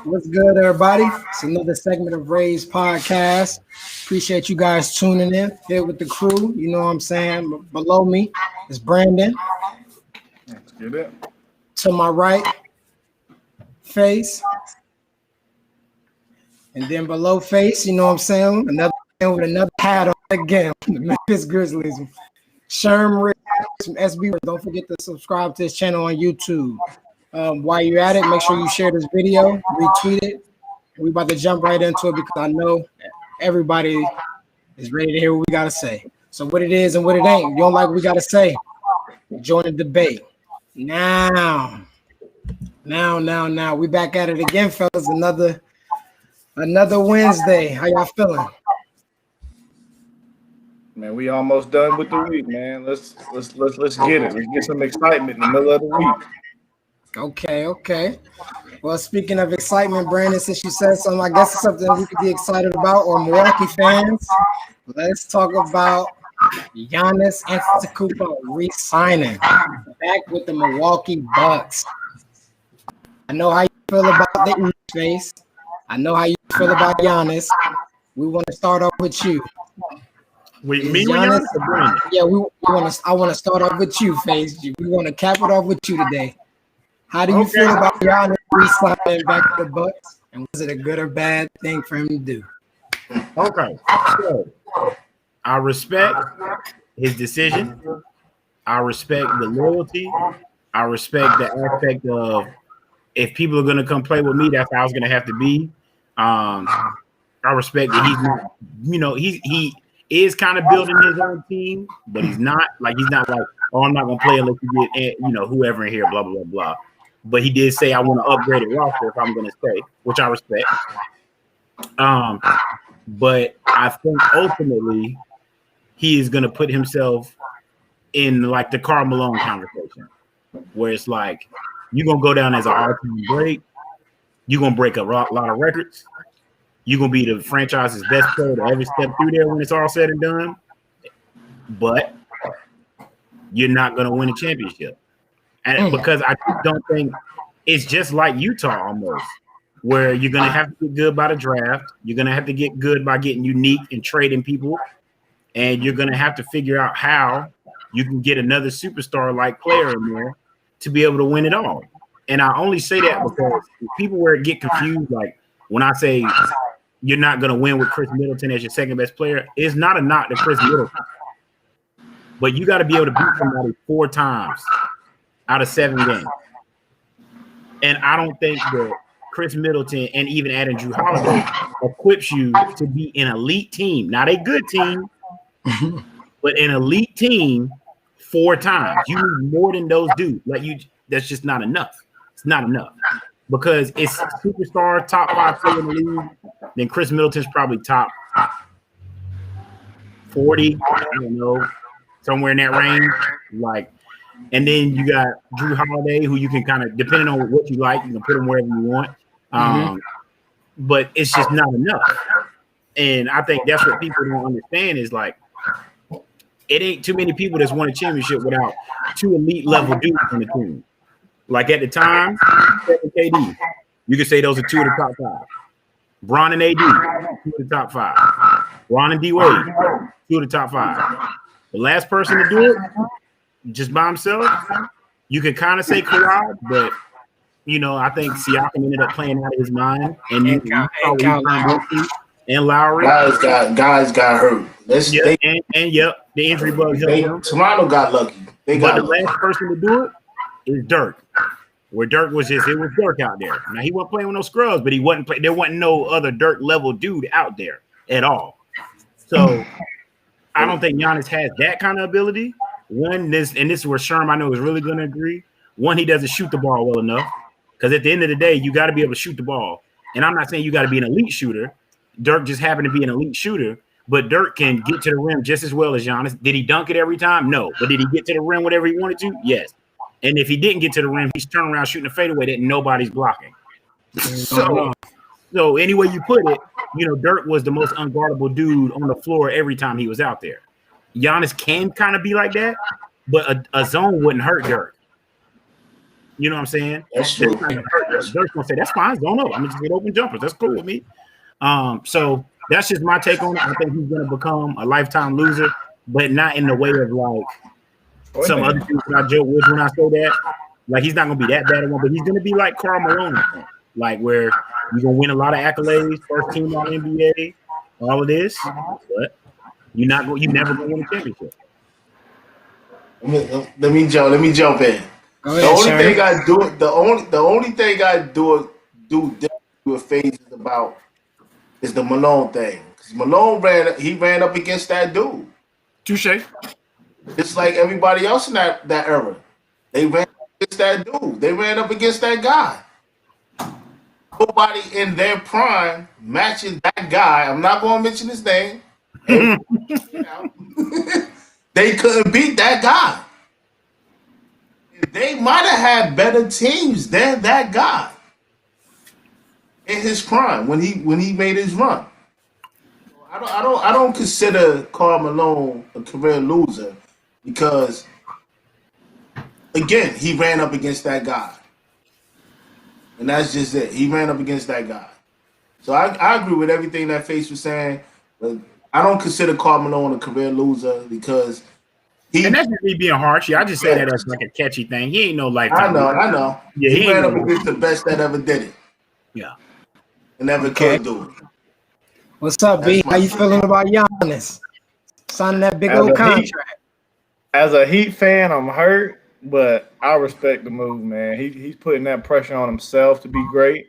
What's good, everybody? It's another segment of Ray's podcast. Appreciate you guys tuning in here with the crew. You know what I'm saying? Below me is Brandon. Let's get it. To my right, Faise. And then below Faise, you know what I'm saying? Another man with another hat on again. The Memphis Grizzlies. Sherm from SB. Don't forget to subscribe to his channel on YouTube. While you're at it, make sure you share this video, retweet it. We're about to jump right into it because I know everybody is ready to hear what we got to say. So what it is and what it ain't. If you don't like what we got to say, join the debate. Now. We back at it again, fellas. Another Wednesday. How y'all feeling? Man, we almost done with the week, man. Let's get it. Let's get some excitement in the middle of the week. Okay. Well, speaking of excitement, Brandon, since you said something, I guess it's something we could be excited about, or Milwaukee fans. Let's talk about Giannis Antetokounmpo re-signing back with the Milwaukee Bucks. I know how you feel about the Faise. I know how you feel about Giannis. We want to start off with you. Wait, me with Giannis? Yeah, I want to start off with you, Faise. We want to cap it off with you today. How do you feel about Giannis re-signing back to the Bucks? And was it a good or bad thing for him to do? Okay. So, I respect his decision. I respect the loyalty. I respect the aspect of if people are going to come play with me, that's how it's going to have to be. I respect that he's not, he is kind of building his own team, but he's not like, oh, I'm not going to play unless you get, whoever in here, blah, blah, blah, blah. But he did say, I want to upgrade the roster if I'm going to stay, which I respect. But I think ultimately he is going to put himself in like the Karl Malone conversation, where it's like, you're going to go down as an all-time great. You're going to break a lot of records. You're going to be the franchise's best player to ever step through there when it's all said and done. But you're not going to win a championship. And because I don't think it's just like Utah almost, where you're going to have to get good by the draft. You're going to have to get good by getting unique and trading people. And you're going to have to figure out how you can get another superstar-like player in there to be able to win it all. And I only say that because people where get confused, like when I say you're not going to win with Chris Middleton as your second best player, it's not a knock to Chris Middleton. But you got to be able to beat somebody 4 times out of 7 games. And I don't think that Chris Middleton and even adding Jrue Holiday equips you to be an elite team. Not a good team, but an elite team 4 times. You need more than those dudes. That's just not enough. It's not enough. Because it's superstar, top 5 player in the league, then Chris Middleton's probably top 40, I don't know, somewhere in that range. And then you got Jrue Holiday, who you can kind of, depending on what you like, you can put him wherever you want. But it's just not enough. And I think that's what people don't understand is like, it ain't too many people that's won a championship without 2 elite level dudes on the team. Like at the time, KD, you could say those are 2 of the top 5. Bron and AD, 2 of the top 5. Ron and D Wade, 2 of the top 5. The last person to do it, just by himself, you could kind of say Kawhi, but I think Siakam ended up playing out of his mind, and Lowry. Guys got hurt. The injury bug helped him. Toronto got lucky. The last person to do it is Dirk. Where Dirk was it was Dirk out there. Now he wasn't playing with no scrubs, but he wasn't there wasn't no other Dirk level dude out there at all. So I don't think Giannis has that kind of ability. This is where Sherm I know is really going to agree. One, he doesn't shoot the ball well enough. Because at the end of the day, you got to be able to shoot the ball. And I'm not saying you got to be an elite shooter. Dirk just happened to be an elite shooter. But Dirk can get to the rim just as well as Giannis. Did he dunk it every time? No. But did he get to the rim whatever he wanted to? Yes. And if he didn't get to the rim, he's turning around shooting a fadeaway that nobody's blocking. So any way you put it, Dirk was the most unguardable dude on the floor every time he was out there. Giannis can kind of be like that, but a zone wouldn't hurt Dirk. You know what I'm saying? That's true. Dirk's gonna say, that's fine, zone up. I'm gonna just get open jumpers. That's cool with me. So that's just my take on it. I think he's gonna become a lifetime loser, but not in the way of like some other people that I joke with when I say that. Like, he's not gonna be that bad at one, but he's gonna be like Karl Malone, like where you're gonna win a lot of accolades, first team all NBA, all of this, but you never gonna win a championship. Let me jump in. Ahead, The only thing I do with Faze is the Malone thing. Because Malone ran up against that dude. Touche. Just like everybody else in that era. They ran up against that dude. They ran up against that guy. Nobody in their prime matching that guy. I'm not going to mention his name. They couldn't beat that guy. They might have had better teams than that guy in his prime when he made his run. I don't consider Karl Malone a career loser because, again, he ran up against that guy, and that's just it. He ran up against that guy. So I agree with everything that Faze was saying, but I don't consider Karl Malone a career loser because. And that's just me being harsh. Yeah, I just say that as like a catchy thing. He ain't no lifetime. I know. Yeah, he ran up against the best that ever did it. Yeah. And never could do it. What's up, B? How you feeling about Giannis signing that big old contract? As a Heat fan, I'm hurt, but I respect the move, man. He's putting that pressure on himself to be great.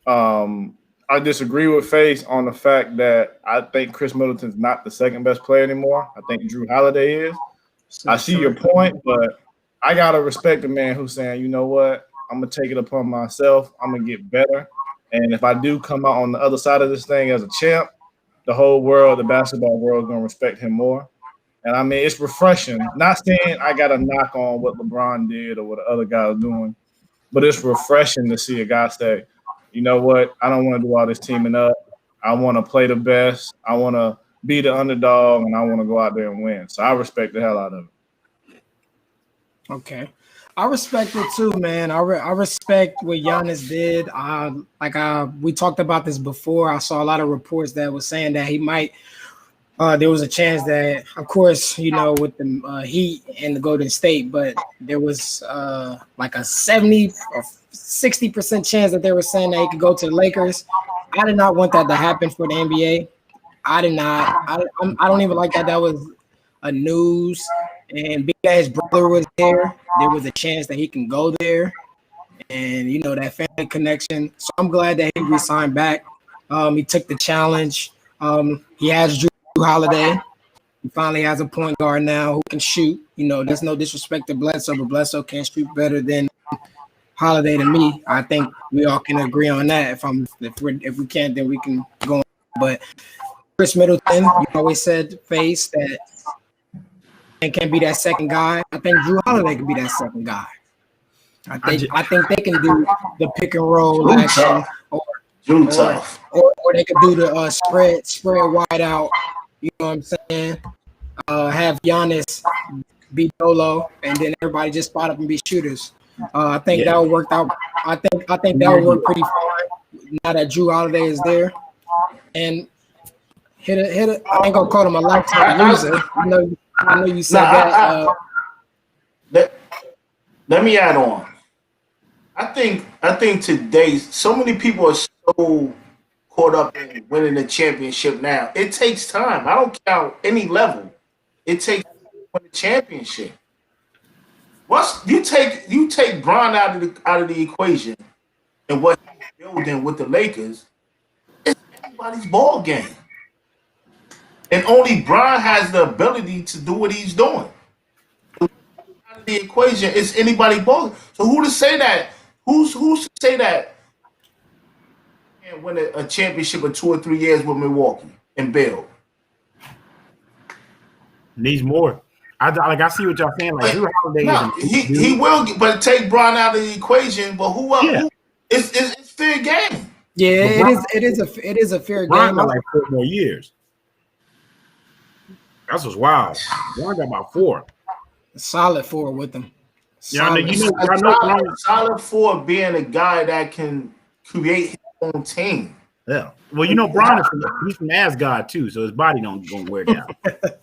I disagree with Faze on the fact that I think Chris Middleton's not the second best player anymore. I think Jrue Holiday is. I see your point, but I gotta respect the man who's saying, you know what, I'm gonna take it upon myself. I'm gonna get better, and if I do come out on the other side of this thing as a champ, the whole world, the basketball world, is gonna respect him more. And I mean, it's refreshing. Not saying I got to knock on what LeBron did or what the other guy was doing, but it's refreshing to see a guy say, you know what, I don't want to do all this teaming up. I want to play the best. I want to be the underdog, and I want to go out there and win. So I respect the hell out of it. Okay. I respect it too, man. I respect what Giannis did. We talked about this before. I saw a lot of reports that was saying that he might there was a chance that, of course, with the Heat and the Golden State, but there was like a 70 or 60% chance that they were saying that he could go to the Lakers. I did not want that to happen for the NBA. I did not. I don't even like that. That was a news. And because his brother was there, there was a chance that he can go there. And, that family connection. So I'm glad that he re-signed back. He took the challenge. He has Jrue Holiday. He finally has a point guard now who can shoot. There's no disrespect to Bledsoe, but Bledsoe can't shoot better than Holiday to me. I think we all can agree on that. If we can't, then we can go on. But Chris Middleton, you always said Faze that and can be that second guy. I think Jrue Holiday can be that second guy. I think they can do the pick and roll action, or they could do the spread wide out. You know what I'm saying? Have Giannis be Dolo, and then everybody just spot up and be shooters. I think that would work out. I think that would work pretty fine now that Jrue Holiday is there. And hit it. I ain't gonna call him a lifetime loser. I know you said that. Let me add on. I think today so many people are so caught up in winning the championship now. It takes time. I don't count any level. It takes time to win the championship. Once you take Bron out of the equation and what he's building with the Lakers, it's anybody's ball game. And only Bron has the ability to do what he's doing. Out of the equation, it's anybody's ball. So who to say that? Who should say that? And win a championship in 2 or 3 years with Milwaukee and build. Needs more. I see what y'all saying. Like Drew Holiday, no, he will, but take Bron out of the equation. But who else? Yeah. It's fair game. Yeah, LeBron, it is a fair Bron game. got like 4 more years. That's what's wild. Bron got about 4. Solid 4 with them. Yeah, I know Solid 4 being a guy that can create his own team. Yeah. Well, Bron he's from Asgard too, so his body don't wear down.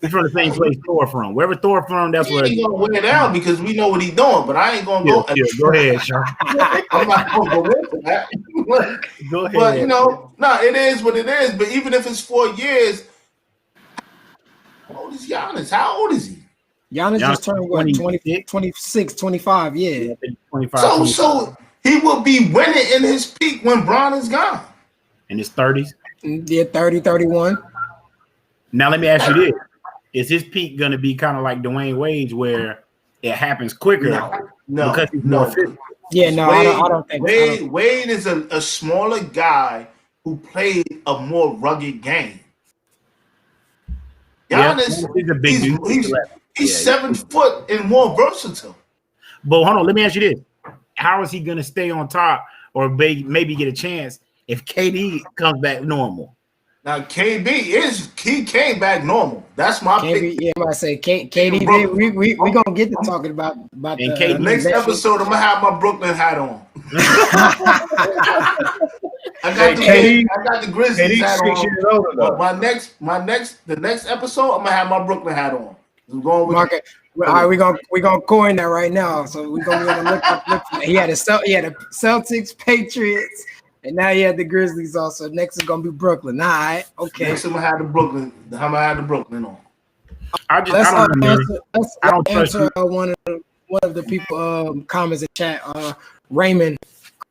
He's from the same place Thor from. Wherever Thor from, that's where he ain't gonna wear down because we know what he's doing. But I ain't gonna go. Yeah, go ahead, Sean. I'm not gonna go into that. Go ahead. But it is what it is. But even if it's 4 years, how old is Giannis? How old is he? Giannis just turned what, 26, 25, yeah. 25. So he will be winning in his peak when Bron is gone. In his 30s? Yeah, 30, 31. Now let me ask you this. Is his peak gonna be kind of like Dwayne Wade's where it happens quicker? No, because he's more physical? Yeah, no, Wade, I don't think Wade is a smaller guy who played a more rugged game. Giannis, he's a big dude. He's 7 foot and more versatile. But hold on, let me ask you this. How is he going to stay on top or maybe get a chance if KD comes back normal? Now, he came back normal. That's my pick. Yeah, I say KD. We gonna get to talking about the next episode. I'm gonna have my Brooklyn hat on. I got the Grizzlies hat on. But the next episode, I'm gonna have my Brooklyn hat on. I'm going with Market. All right, we gonna coin that right now. So we're gonna be able to look. He had a Celtics, Patriots, and now he had the Grizzlies also. Next is gonna be Brooklyn. All right, okay. Next I'm gonna have the Brooklyn. I'm gonna have the Brooklyn on. Let's answer one of the people comments in chat. Raymond,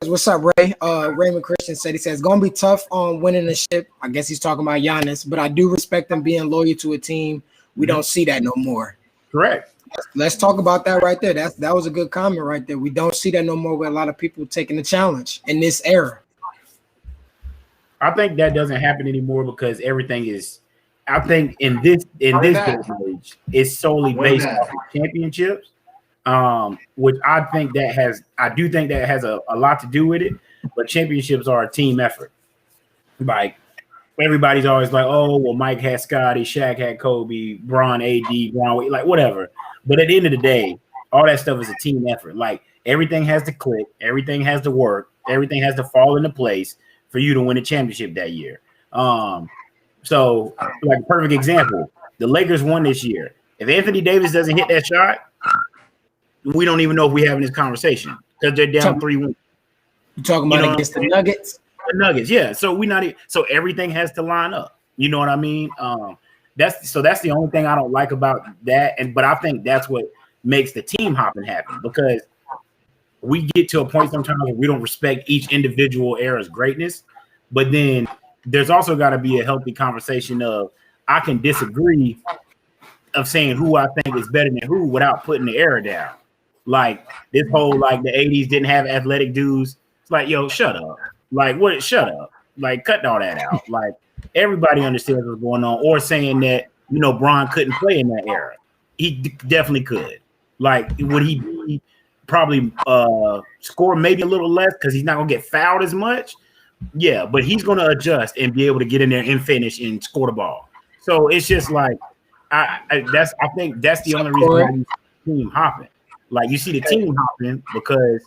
what's up, Ray? Raymond Christian said, he says gonna be tough on winning the ship. I guess he's talking about Giannis, but I do respect them being loyal to a team. We don't see that no more. Correct. Let's talk about that right there. That was a good comment right there. We don't see that no more with a lot of people taking the challenge in this era. I think that doesn't happen anymore because everything is. I think in this day and age, it's solely based off of championships, which I do think that has a lot to do with it. But championships are a team effort. Like everybody's always like, oh, well, Mike had Scotty, Shaq had Kobe, Bron, AD, Bron, like whatever. But at the end of the day, all that stuff is a team effort. Like everything has to click, everything has to work, everything has to fall into place for you to win a championship that year. So, like a perfect example, the Lakers won this year. If Anthony Davis doesn't hit that shot, we don't even know if we're having this conversation because they're down 3-1. You talking about against the Nuggets? The Nuggets, yeah. So so everything has to line up. You know what I mean? That's the only thing I don't like about that. But I think that's what makes the team hopping happen because we get to a point sometimes where we don't respect each individual era's greatness. But then there's also got to be a healthy conversation of I can disagree of saying who I think is better than who without putting the era down. Like this whole like the 80s didn't have athletic dudes. It's like, yo, shut up. Like what? Shut up. Like cut all that out. Like everybody understands what's going on. Or saying that Bron couldn't play in that era. He definitely could. Like would he be probably score maybe a little less because he's not gonna get fouled as much? Yeah, but he's gonna adjust and be able to get in there and finish and score the ball. So it's just like I think that's the only reason why you see the team hopping. Like you see the team hopping because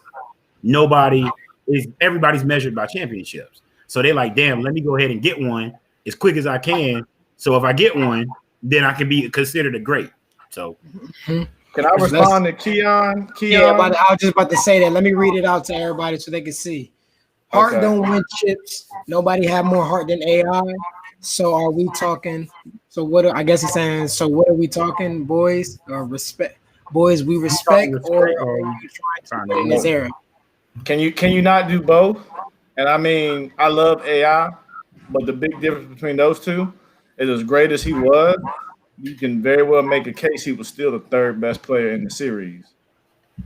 everybody's measured by championships. So they're like, damn, let me go ahead and get one as quick as I can. So if I get one, then I can be considered a great. So can I respond to Keon? Yeah, I was just about to say that. Let me read it out to everybody so they can see. Heart don't win chips. Nobody have more heart than AI. So are we talking? So what? I guess he's saying. So what are we talking, boys? Or respect, boys? We respect, or are you trying to in this era? Can you not do both? And I mean, I love AI, but the big difference between those two is as great as he was, you can very well make a case he was still the third best player in the series.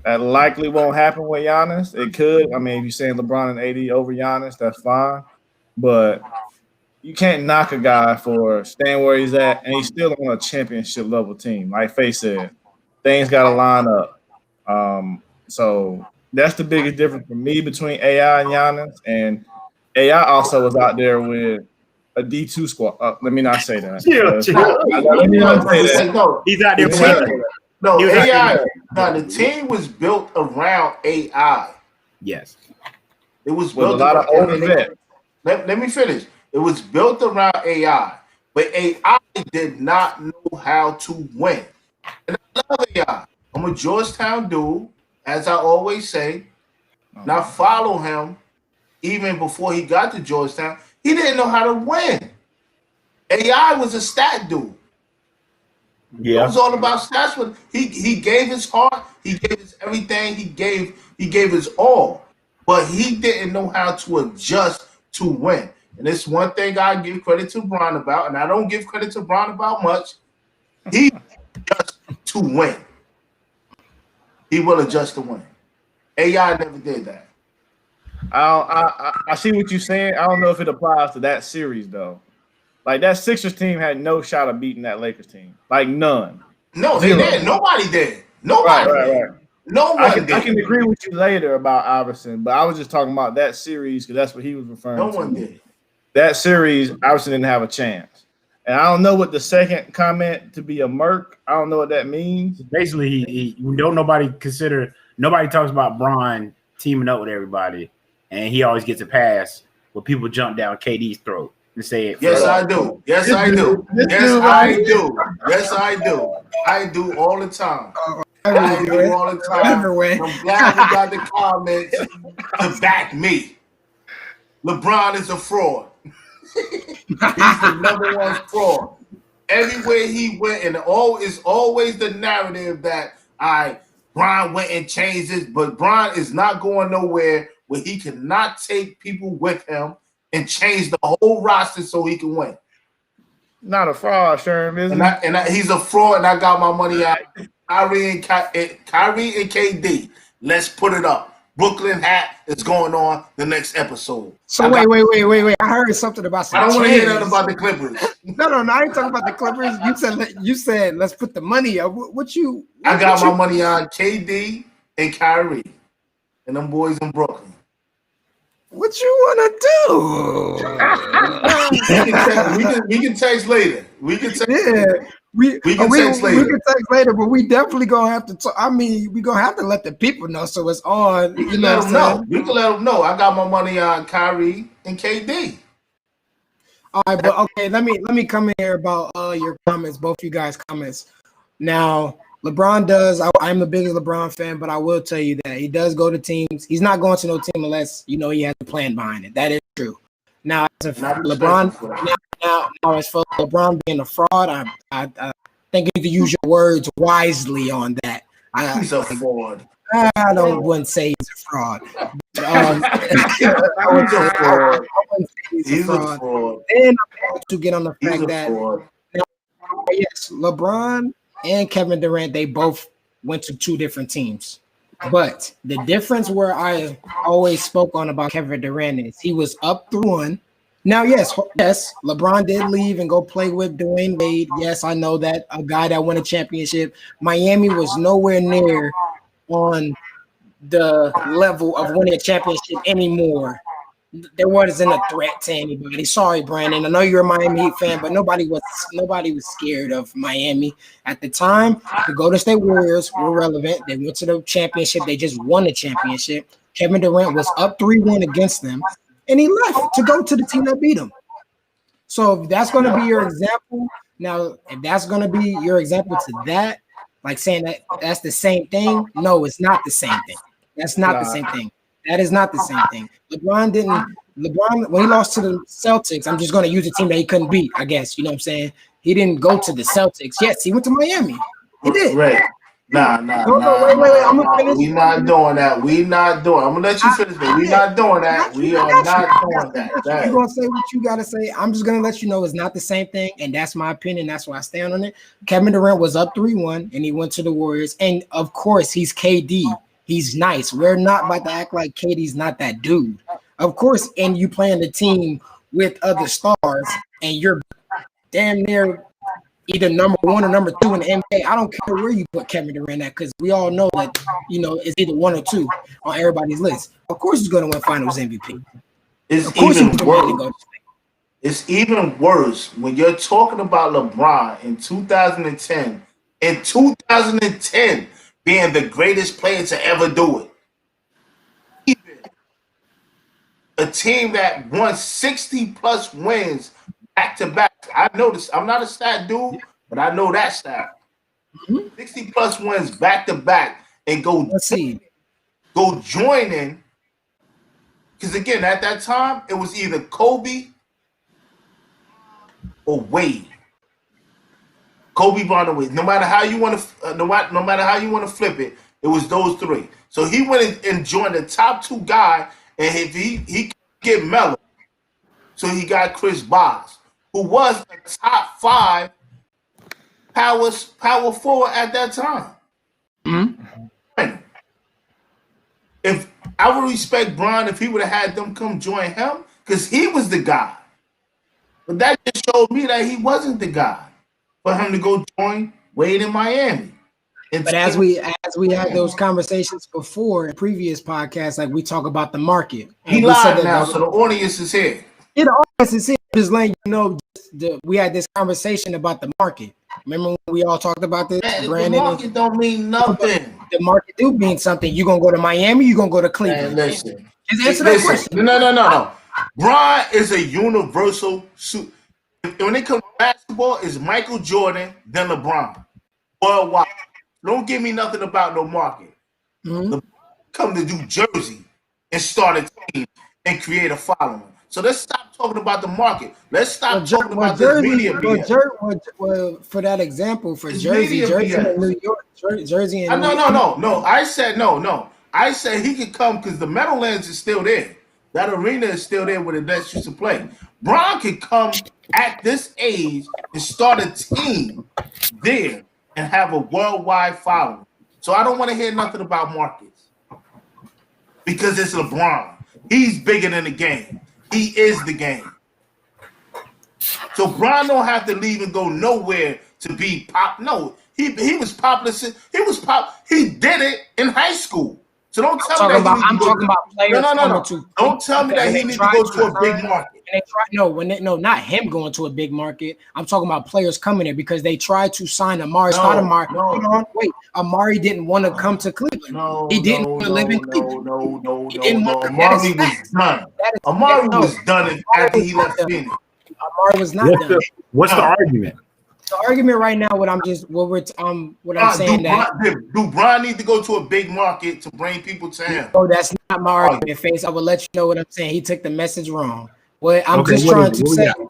That likely won't happen with Giannis. It could. I mean, if you're saying LeBron and AD over Giannis, that's fine. But you can't knock a guy for staying where he's at, and he's still on a championship level team. Like Faye said, Things got to line up. So that's the biggest difference for me between AI and Giannis. And AI also was out there with a D2 squad. Let me not say that. Let me not say that. No, He's out there with us. No, He was out AI. there. No, the team was built around AI. Yes. It was With a built lot of around. older vets. Let me finish. It was built around AI, but AI did not know how to win. And I love AI. I'm a Georgetown dude, as I always say. And I follow him even before he got to Georgetown. He didn't know how to win. AI was a stat dude. Yeah. It was all about stats. But he gave his heart, he gave his everything, he gave his all. But he didn't know how to adjust to win. And it's one thing I give credit to Bron about, and I don't give credit to Bron about much. He adjusts to win. He will adjust to win. AI never did that. I see what you're saying. I don't know if it applies to that series though. Like that Sixers team had no shot of beating that Lakers team. Like none. No, they did. Nobody did. Nobody did. No one did. I can agree with you later about Iverson, but I was just talking about that series because that's what he was referring to. No one did. That series, Iverson didn't have a chance. And I don't know what the second comment to be a merc. I don't know what that means. Basically, he don't nobody talks about Bron teaming up with everybody, and he always gets a pass where people jump down KD's throat and say it. Yes, I do. Yes, I do. Yes, I do. Yes, I do. I do all the time. I do all the time. I'm glad we got the comments to back me. LeBron is a fraud. He's the number one fraud. Everywhere he went, and it's always the narrative that Bron went and changed this, but Bron is not going nowhere where he cannot take people with him and change the whole roster so he can win. Not a fraud, Sherm, is he? He's a fraud, and I got my money out. Kyrie and KD. Let's put it up. Brooklyn hat is going on the next episode. So wait. I heard something about some I don't want to trades. hear nothing about the Clippers. No, I ain't talking about the Clippers. You said let's put the money up. I got my money on KD and Kyrie and them boys in Brooklyn. What you want to do? we can text later. We can text. Yeah, we can text later. We can text later, but we definitely gonna have to. We gonna have to let the people know so it's on. You can let them know. We can let them know. I got my money on Kyrie and KD. All right, but okay. Let me come in here about your comments, both you guys' comments. Now, LeBron does. I'm the biggest LeBron fan, but I will tell you that he does go to teams. He's not going to no team unless he has a plan behind it. That is true. Now, as for LeBron, now as for LeBron being a fraud, I think you need to use your words wisely on that. He's a fraud. I wouldn't say he's a fraud. He's a fraud. And I'm to get on the fact that yes, LeBron and Kevin Durant, they both went to two different teams. But the difference where I always spoke on about Kevin Durant is he was up through one. Now, yes, LeBron did leave and go play with Dwayne Wade. Yes, I know that, a guy that won a championship. Miami was nowhere near on the level of winning a championship anymore. There wasn't a threat to anybody. Sorry, Brandon. I know you're a Miami Heat fan, but nobody was scared of Miami at the time. The Golden State Warriors were relevant. They went to the championship. They just won the championship. Kevin Durant was up 3-1 against them, and he left to go to the team that beat him. So if that's going to be your example, now if that's going to be your example to that, like saying that that's the same thing, no, it's not the same thing. That's not the same thing. That is not the same thing. LeBron, when he lost to the Celtics, I'm just going to use a team that he couldn't beat, I guess. You know what I'm saying? He didn't go to the Celtics. Yes, he went to Miami. He did. Right. Nah. Wait. I'm going to finish. We're not doing that. I'm going to let you finish that. We're not doing that. We are not doing that. You're going to say what you got to say. I'm just going to let you know it's not the same thing, and that's my opinion. That's why I stand on it. Kevin Durant was up 3-1, and he went to the Warriors. And, of course, he's KD. He's nice. We're not about to act like KD's not that dude. Of course, and you playing the team with other stars, and you're damn near either number 1 or number 2 in the NBA. I don't care where you put Kevin Durant at, because we all know that, it's either 1 or 2 on everybody's list. Of course he's going to win Finals MVP. It's even worse when you're talking about LeBron in 2010. In 2010, being the greatest player to ever do it. Even a team that won 60+ wins back to back. I know this. I'm not a stat dude, but I know that stat. 60+ wins back to back and go join in. Because again, at that time, it was either Kobe or Wade. Kobe, Bryant, or Wade. No matter how you want to, no matter how you want to flip it, it was those 3. So he went and joined the top 2 guy, and if he could get Melo, so he got Chris Bosh, who was a top 5 power forward at that time. If I would respect Bron if he would have had them come join him, because he was the guy. But that just showed me that he wasn't the guy for him to go join Wade in Miami. But as we had those conversations before in previous podcasts, like we talk about the market. He live now, so the audience is here. Yeah, the audience is here. Just letting you know, we had this conversation about the market. Remember when we all talked about this? Man, the market don't mean nothing. The market do mean something. You gonna go to Miami? You gonna go to Cleveland? Man, listen. Just answer that question. No. Bron is a universal suit. When it comes to basketball, it's Michael Jordan, then LeBron. Worldwide. Don't give me nothing about no market. LeBron come to New Jersey and start a team and create a following. So let's stop talking about the market. Let's stop talking about the media. For that example, for Jersey and New York, Jersey and No. I said no. I said he could come because the Meadowlands is still there. That arena is still there where the Nets used to play. Bron could come at this age and start a team there and have a worldwide following. So I don't want to hear nothing about markets because it's LeBron. He's bigger than the game. He is the game. So Bron don't have to leave and go nowhere to be pop. No, he was popular. He did it in high school. So don't tell me that I'm talking about players. No. Don't tell me that he needs to go to a big market. Not him going to a big market. I'm talking about players coming there because they tried to sign Amari Stoudemire. Hold on, wait. Amari didn't want to come to Cleveland. He didn't want to live in Cleveland. No. Amari was done. Amari was done after he left Phoenix. Amari was not done. What's the argument? The argument right now, what I'm saying do Bron need to go to a big market to bring people to him? Oh, that's not my argument, Face. I will let you know what I'm saying. He took the message wrong. What I'm trying to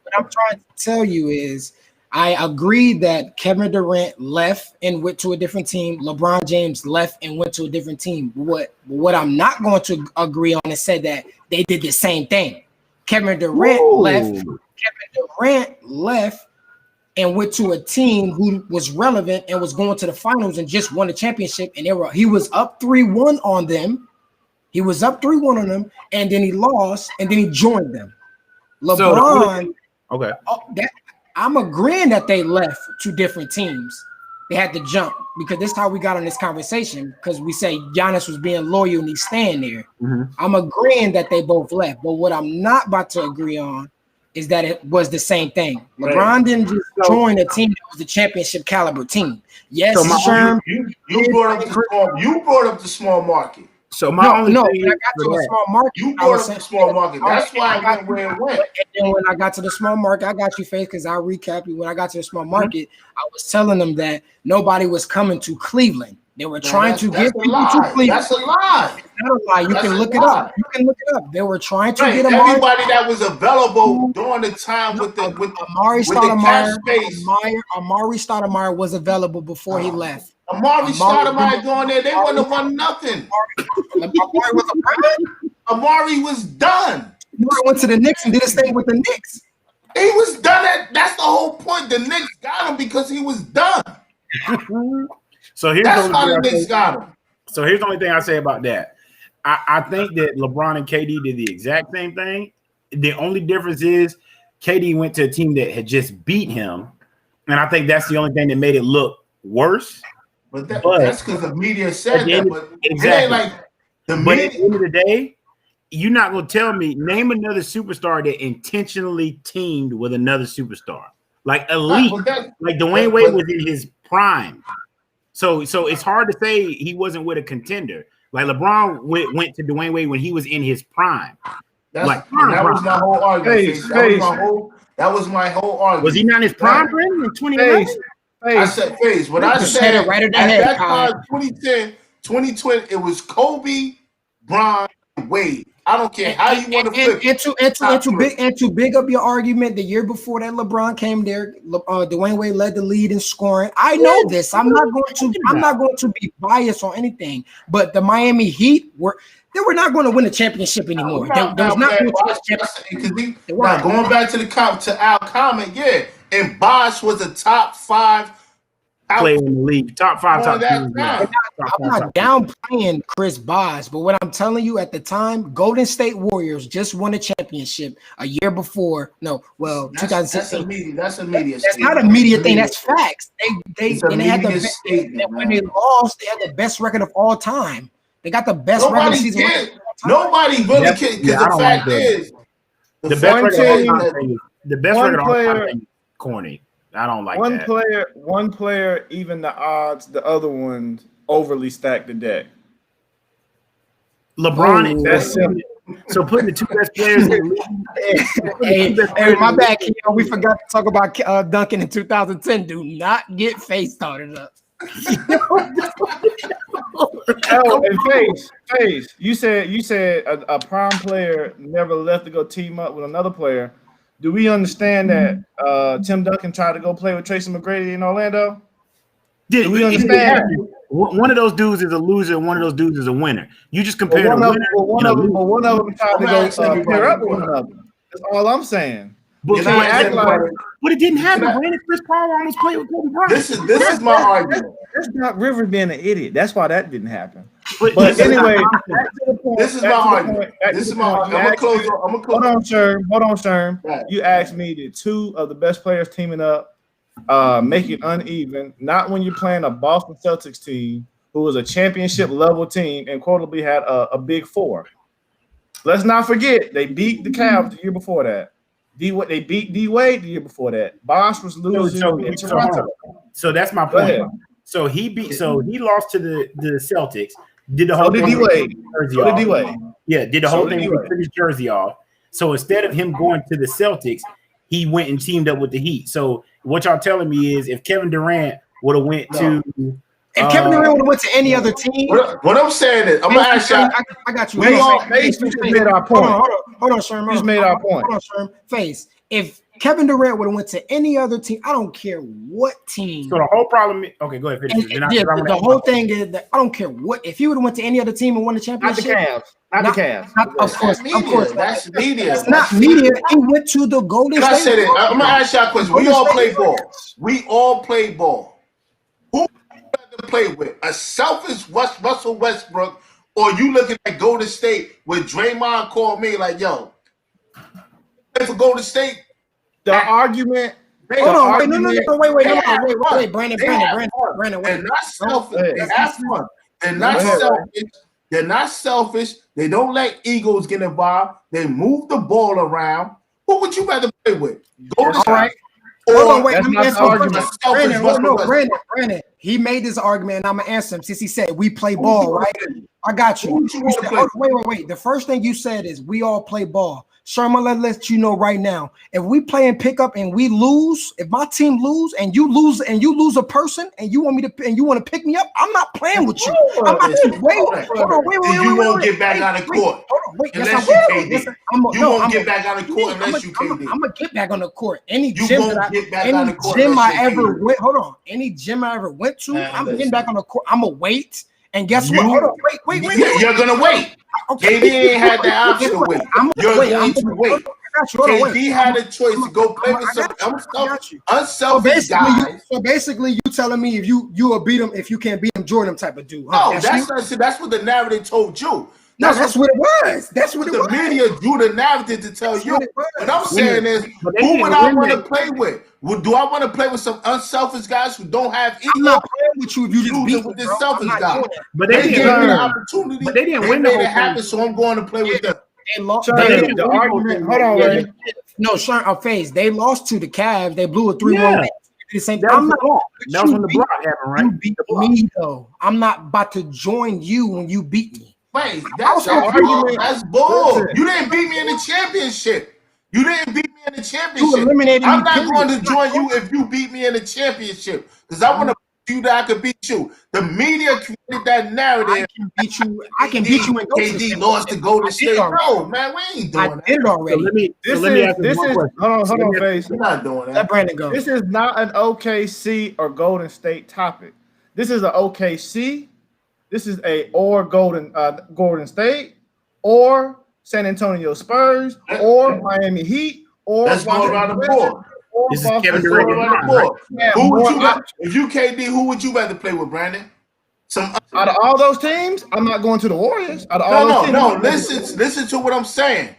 tell you is I agree that Kevin Durant left and went to a different team. LeBron James left and went to a different team. What I'm not going to agree on is said that they did the same thing. Kevin Durant left and went to a team who was relevant and was going to the finals and just won the championship. And he was up 3-1 on them. And then he lost, and then he joined them. LeBron. I'm agreeing that they left to different teams. They had to jump because this is how we got on this conversation because we say Giannis was being loyal and he's staying there. I'm agreeing that they both left. But what I'm not about to agree on is that it was the same thing. LeBron didn't just join a team that was the championship caliber team. Yes, Sherm, you brought up the small market. So my only thing when I got to the small market, you brought up the small market. That's why I went where it went. And then when I got to the small market, I got you, Faith, because I'll recap you. When I got to the small market, I was telling them that nobody was coming to Cleveland. They were trying to get people to Cleveland. That's a lie. It's not a lie. You can look it up. They were trying to get everybody that was available during the time with Amari Stoudemire. Amari Stoudemire was available before he left. Amari Stoudemire going there. They wouldn't have won nothing. Amari was done. Amari went to the Knicks and did his thing with the Knicks. He was done. That's the whole point. The Knicks got him because he was done. So here's the only thing I say about that. I think that LeBron and KD did the exact same thing. The only difference is KD went to a team that had just beat him And I think that's the only thing that made it look worse. But that's because the media said that. But exactly. it ain't like the media. But at the end of the day, you're not gonna tell me name another superstar that intentionally teamed with another superstar, like elite, like Dwayne Wade was in his prime. So it's hard to say he wasn't with a contender. Like LeBron went to Dwayne Wade when he was in his prime. That was my whole argument. That was my whole argument. Was he not in his prime in 2011? I said Faise. What I said right at that time, 2010, 2020, it was Kobe, Bron, Wade. I don't care how you want to flip it. And to big up your argument, the year before that LeBron came there, Dwayne Wade led the lead in scoring. I know this. I'm not going to be biased on anything. But the Miami Heat they were not going to win a championship anymore. They was not going to championship. Going back to Al comment, yeah, and Bosh was a top 5 player in the league, top 5, top 10. I'm not downplaying Chris Bosh, but what I'm telling you at the time, Golden State Warriors just won a championship a year before. 2016. That's a media. That's not a media thing. That's facts. They had when they lost, they had the best record of all time. They got the best regular season. Nobody really cares because the fact is the best record of all time is corny. I don't like that. One player, even the odds, the other ones overly stacked the deck. LeBron. So putting the two best players in the league. Hey, my bad, Keon. We forgot to talk about Duncan in 2010. Do not get Faise started up. And Faise, you said a prime player never left to go team up with another player. Do we understand that Tim Duncan tried to go play with Tracy McGrady in Orlando? Do we understand? One of those dudes is a loser, and one of those dudes is a winner. You just compare one of them tried to go pair up with one another. That's all I'm saying. But it didn't happen. Brandon Chris Paul almost played with Kobe Bryant. This is my argument. That's not Rivers being an idiot. That's why that didn't happen. But anyway, this is my argument. I'm gonna close. Hold on, Sherm. Right. You asked me the two of the best players teaming up, make it uneven. Not when you're playing a Boston Celtics team who was a championship level team and quotably had a big four. Let's not forget they beat the Cavs the year before that. They beat D Wade the year before that. Bosh was losing in Toronto. So that's my point. So he lost to the Celtics. Did the whole thing with D Wade. Yeah, did the whole thing with his jersey off. So instead of him going to the Celtics, he went and teamed up with the Heat. So what y'all telling me is if Kevin Durant would have went to Kevin Durant would have went to any other team. What I'm saying is, I'm gonna ask you. I got you. We all made our point. Hold on, Sherm. We just made our point. Hold on, Sherm. Faise. If Kevin Durant would have went to any other team, I don't care what team. So the whole problem is, okay, go ahead. The whole thing is that I don't care what. If he would have went to any other team and won the championship, not the Cavs. Of course, that's media. It's not media. He went to the Golden State. I said it. I'm gonna ask y'all a question. We all play ball. We all play ball. Who to play with? A selfish Russell Westbrook, or you looking at Golden State where Draymond called me like, yo, play for Golden State? The argument. Wait, Brandon. They're not selfish. They have fun. They're not selfish. They're not selfish. They don't let egos get involved. They move the ball around. Who would you rather play with? Golden State. Let me answer Brandon. He made this argument, and I'm gonna answer him since he said we play ball, right? I got you. Wait. The first thing you said is we all play ball. Sherman, let's let you know right now. If we play and pick up and we lose, if my team lose and you lose a person and you want me to and you want to pick me up, I'm not playing with you. I'm not You won't get back on the court. Unless you KD. You won't get back on the court unless you KD. I'm gonna get back on the court. Any gym I ever went to, I'm getting back on the court. I'm gonna wait. And guess what? Hold on, wait. You're gonna wait. Okay. KD ain't had the option to wait. You're going to wait. KD had a choice to go play with some unselfish guys. So basically, you telling me if you will beat him if you can't beat him, Jordan type of dude. No, that's what the narrative told you. No, that's what it was. That's what it was. The media drew the narrative to tell you. What I'm saying is, who would I want to play with? Do I want to play with some unselfish guys who don't have ego? I'm not playing with you if you just beat with me, this selfish guy. But they gave me the opportunity. But they didn't win the whole happen, so I'm going to play with them. They lost. The argument. Hold on, Ray. No, Sherm and Faise. They lost to the Cavs. They blew a 3-1 lead. I'm not. That was when the block happened, right? You beat me though. I'm not about to join you when you beat me. Wait, that's bull. That's bull. You didn't beat me in the championship. You didn't beat me in the championship. You eliminated I'm me. not going to join you if you beat me in the championship because I want to beat you that I could beat you. The media created that narrative. I can beat you. I can beat you in KD lost to Golden State. No, man, we ain't doing that. I did already. So let me ask you one question. Hold on, Faise. We're not doing that. Let Brandon go. This is not an OKC or Golden State topic. This is an OKC. This is Golden State or San Antonio Spurs or Miami Heat or let's go around the board. This is Kevin Durant. If you KD, who would you rather play with, Brandon? Out of all those teams, I'm not going to the Warriors. Out of all those teams, listen to what I'm saying.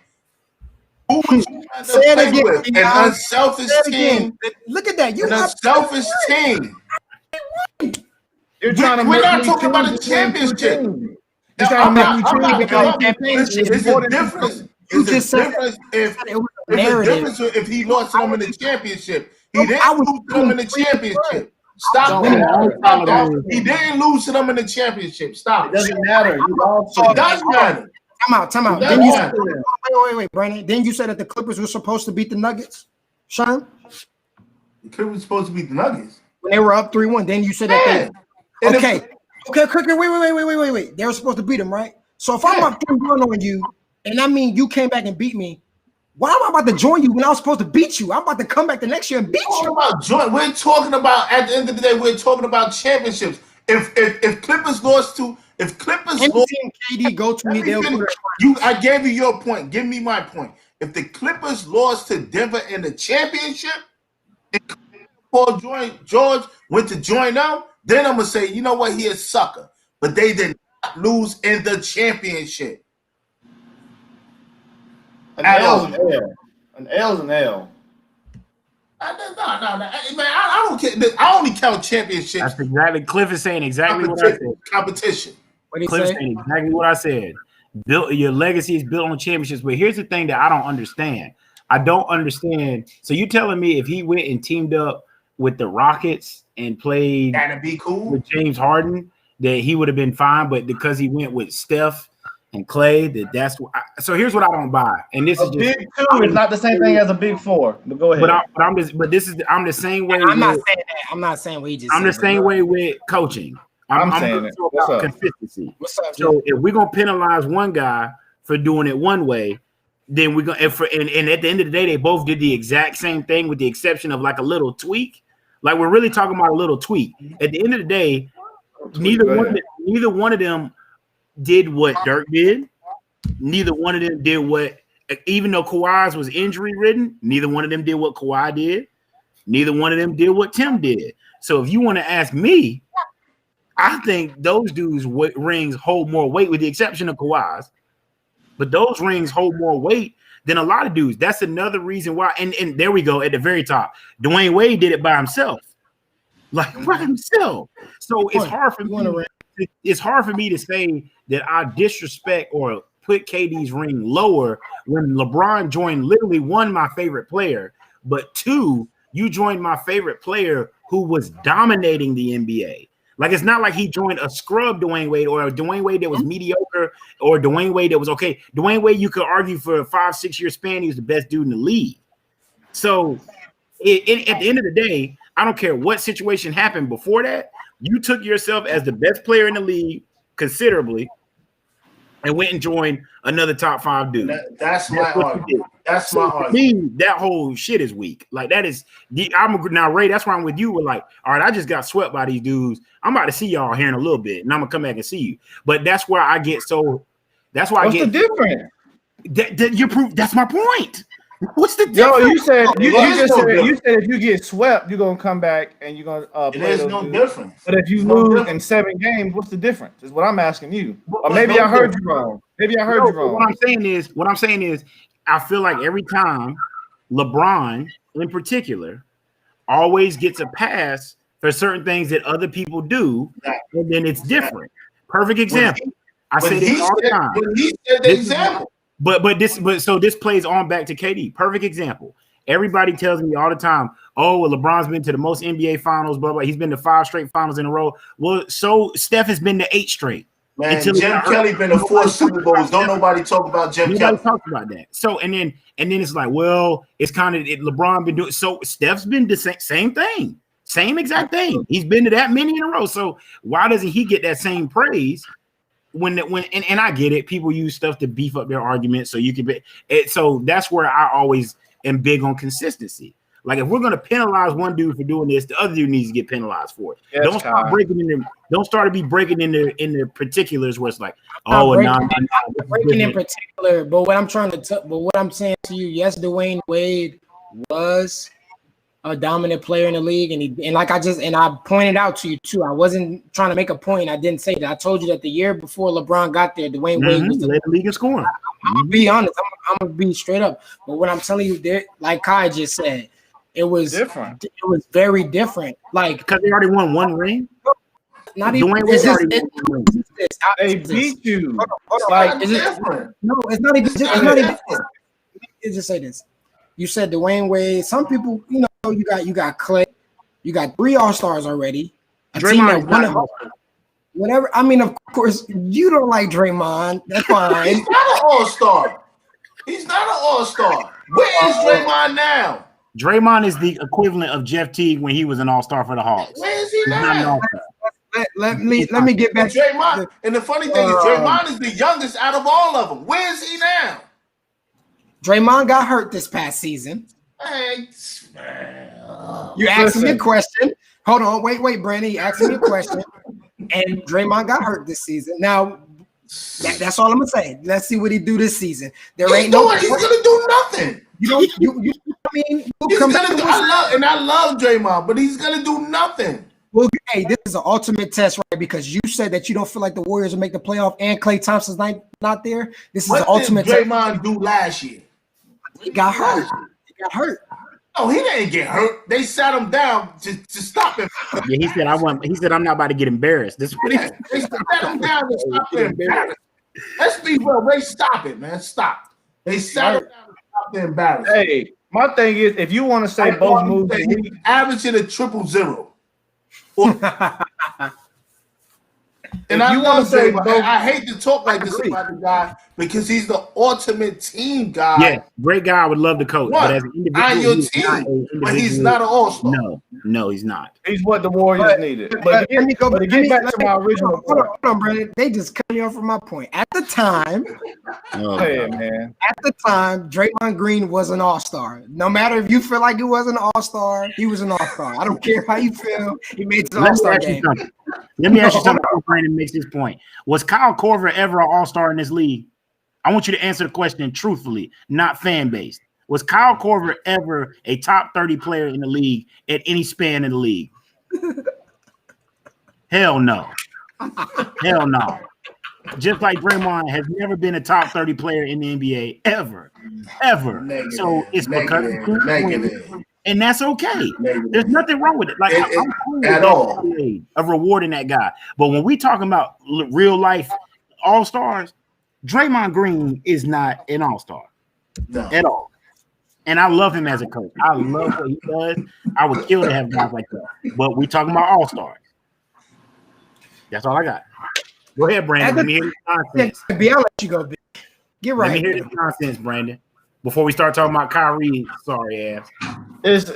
Who would you rather play with? An unselfish team. Look at that. An unselfish team. You're trying to we're not talking about a championship. It's a difference. It's a difference if he lost to them in the championship. He didn't lose to them in the championship. Stop that. He didn't lose to them in the championship. Stop. It doesn't matter. It does matter. Time out. Then you said, wait, Brandon. Then you said that the Clippers were supposed to beat the Nuggets. Sherm? The Clippers were supposed to beat the Nuggets when they were up 3-1. Then you said that they. Okay, wait. They were supposed to beat them, right? So if I'm up 3-1 on you, and I mean you came back and beat me, why am I about to join you when I was supposed to beat you? I'm about to come back the next year and beat you. We're talking about at the end of the day, we're talking about championships. If Clippers lost to KD go to me, I gave you your point. Give me my point. If the Clippers lost to Denver in the championship, and Paul George went to join them, then I'm gonna say, you know what, he a sucker. But they did not lose in the championship. An L is an L. An L is an L. No, man, I don't care. I only count championships. That's exactly. Cliff is saying exactly what I said. Competition. Cliff is saying exactly what I said. Your legacy is built on championships. But here's the thing that I don't understand. So you telling me if he went and teamed up with the Rockets and played that'd be cool with James Harden, that he would have been fine, but because he went with Steph and Clay, that's what so here's what I don't buy. And this is just big two is not the same thing as a big four. But go ahead. I'm the same way. I'm not saying that. I'm not saying what he just I'm the same way with coaching. I'm saying it. What's up? Consistency. What's up, so if we're gonna penalize one guy for doing it one way, then we're gonna and at the end of the day, they both did the exact same thing with the exception of like a little tweak. Like we're really talking about a little tweak. At the end of the day, neither one of them did what Dirk did. Neither one of them did what, even though Kawhi's was injury ridden, neither one of them did what Kawhi did. Neither one of them did what Tim did. So if you want to ask me, I think those dudes' rings hold more weight, with the exception of Kawhi's. But those rings hold more weight than a lot of dudes. That's another reason why. And there we go at the very top. Dwayne Wade did it by himself, by himself. So it's hard for me. It's hard for me to say that I disrespect or put KD's ring lower when LeBron joined literally one, my favorite player, but two, you joined my favorite player who was dominating the NBA. Like, it's not like he joined a scrub Dwayne Wade or a Dwayne Wade that was mediocre or Dwayne Wade that was okay. Dwayne Wade, you could argue for a 5-6 year span, he was the best dude in the league. So at the end of the day, I don't care what situation happened before that. You took yourself as the best player in the league considerably and went and joined another top 5 dude. That's my argument. That's my argument. Me, that whole shit is weak. Like, that is now, Ray, that's why I'm with you. We're like, all right, I just got swept by these dudes. I'm about to see y'all here in a little bit, and I'm gonna come back and see you. But that's where I get so. That's why What's the difference? You prove that's my point. What's the Yo, difference? you said you just said difference. you said if you get swept, you're gonna come back and you're gonna play. There's no difference. But if you lose in 7 games, what's the difference? Is what I'm asking you. Or maybe I heard you wrong. Maybe I heard you wrong. What I'm saying is, I feel like every time LeBron, in particular, always gets a pass for certain things that other people do, and then it's different. Perfect example. I say this all the time. When he said the example. But so this plays on back to KD. Perfect example. Everybody tells me all the time, oh, well, LeBron's been to the most NBA finals, blah, blah. He's been to 5 straight finals in a row. Well, so Steph has been to 8 straight. Man, Jim Kelly been to 4 Super Bowls. Don't nobody talk about Jim Kelly. Nobody talks about that. So and then it's like, well, it's kind of LeBron been doing. So Steph's been the same thing, same exact thing. He's been to that many in a row. So why doesn't he get that same praise? When I get it, people use stuff to beef up their argument, so you can be it. So that's where I always am big on consistency. Like if we're gonna penalize one dude for doing this, the other dude needs to get penalized for it. Yes, Don't start breaking in. Don't start to be breaking in the particulars where it's like, breaking in particular. But what I'm trying to, but what I'm saying to you, yes, Dwayne Wade was a dominant player in the league, and like I pointed out to you too. I wasn't trying to make a point. I didn't say that. I told you that the year before LeBron got there, Dwayne Wade was the league in scoring. I'm gonna be honest. I'm gonna be straight up. But what I'm telling you, there, like Kai just said, it was different. It was very different. Like because they already won 1 ring. Not even. Dwayne Wade already won 1 ring. They beat you. Like, is it different? No, it's not even. It's not even. Let's just say this. You said Dwayne Wade. Some people, you know, you got Clay, you got 3 All-Stars already. A team that won it. Whatever. I mean, of course, you don't like Draymond. That's fine. He's not an All-Star. He's not an All-Star. Where is Draymond now? Draymond is the equivalent of Jeff Teague when he was an All-Star for the Hawks. Where is he now? Let me get back to Draymond. And the funny thing is, Draymond is the youngest out of all of them. Where is he now? Draymond got hurt this past season. Hey, you asked me a question. Hold on, wait, Brandon. You asked me a question, and Draymond got hurt this season. Now, that's all I'm gonna say. Let's see what he do this season. He's gonna do nothing. I love Draymond, but he's gonna do nothing. Well, hey, this is an ultimate test, right? Because you said that you don't feel like the Warriors will make the playoff, and Klay Thompson's not there. This is an ultimate test. What did Draymond do last year? He got hurt. Oh, he didn't get hurt. They sat him down to stop him. Yeah, he said I'm not about to get embarrassed. This is what they sat him down to stop him. Let's be real. They stop it, man. Stop. They sat him down to stop the embarrassment. Hey, my thing is, if you want to say both moves, he's averaging a 0-0. And I love Draymond. I hate to talk like this about the guy because he's the ultimate team guy. Yeah, great guy. I would love to coach, but as an individual, on your team, but he's not an all-star. No, he's not. He's what the Warriors needed. But to get back to my original point. Hold on, Brandon. They just cut me off from my point. At the time, man. At the time, Draymond Green was an all-star. No matter if you feel like he was an all-star, he was an all-star. I don't care how you feel. He made the all-star game. Let me ask you something before Brandon makes this point. Was Kyle Korver ever an all-star in this league? I want you to answer the question truthfully, not fan-based. Was Kyle Korver ever a top 30 player in the league at any span in the league? Hell no. Hell no. Just like Draymond has never been a top 30 player in the NBA ever. Negative, so it's because and that's okay. There's nothing wrong with it. Like I'm cool at all of rewarding that guy. But when we talking about real life all-stars, Draymond Green is not an all-star at all. And I love him as a coach. I love what he does. I would kill to have guys like that. But we talking about all-stars. That's all I got. Go ahead, Brandon. Let me hear this nonsense. I'll let you go. Get right. Let me hear this nonsense, Brandon. Before we start talking about Kyrie, sorry ass. It's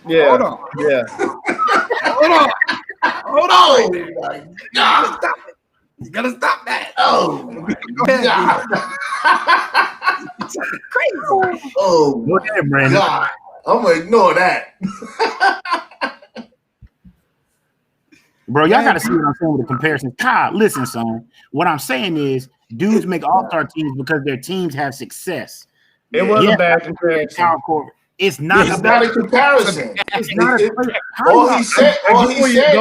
yeah. Hold on. Yeah. Hold on. God. You gotta stop that. Oh, go ahead. Crazy. Oh, go ahead, Brandon. God. I'm gonna ignore that. Bro, y'all gotta see what I'm saying with the comparisons. Kyle, listen, son. What I'm saying is dudes make all-star teams because their teams have success. It was a bad comparison. Kyle Korver. It's not. It's not a comparison. It's not. All he said is that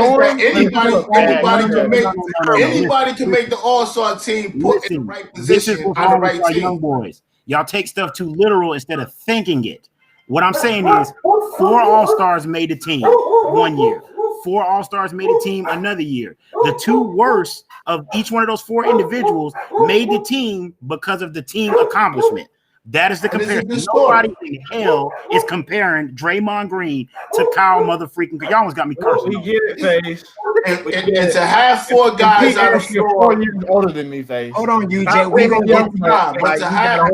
anybody can make the All-Star team put in the right position on the right team. Young boys, y'all take stuff too literal instead of thinking it. What I'm saying is, 4 All-Stars made the team one year. 4 All-Stars made a team another year. The 2 worst of each one of those 4 individuals made the team because of the team accomplishment. That is the comparison. Nobody in hell is comparing Draymond Green to Kyle motherfreaking. Y'all almost got me cursing. We get it, Faze. And to have 4 guys out of the floor. 4 years older than me, Faze. Hold on, UJ. We gonna get but to have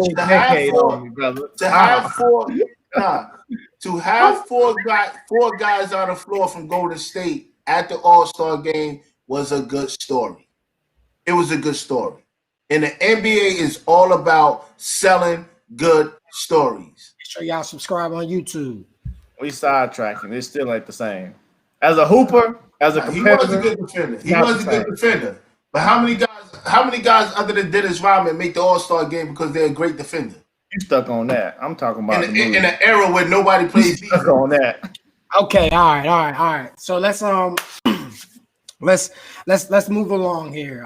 4 guys on the floor from Golden State at the All-Star game was a good story. It was a good story. And the NBA is all about selling good stories. Make sure y'all subscribe on YouTube. We sidetracking. It's still like the same. As a hooper, as a competitor, he was a good defender. He was a good defender. But how many guys other than Dennis Rodman make the All-Star game because they're a great defender? You stuck on that. I'm talking about in an era where nobody plays defense. Stuck on that. Okay, all right. So let's move along here.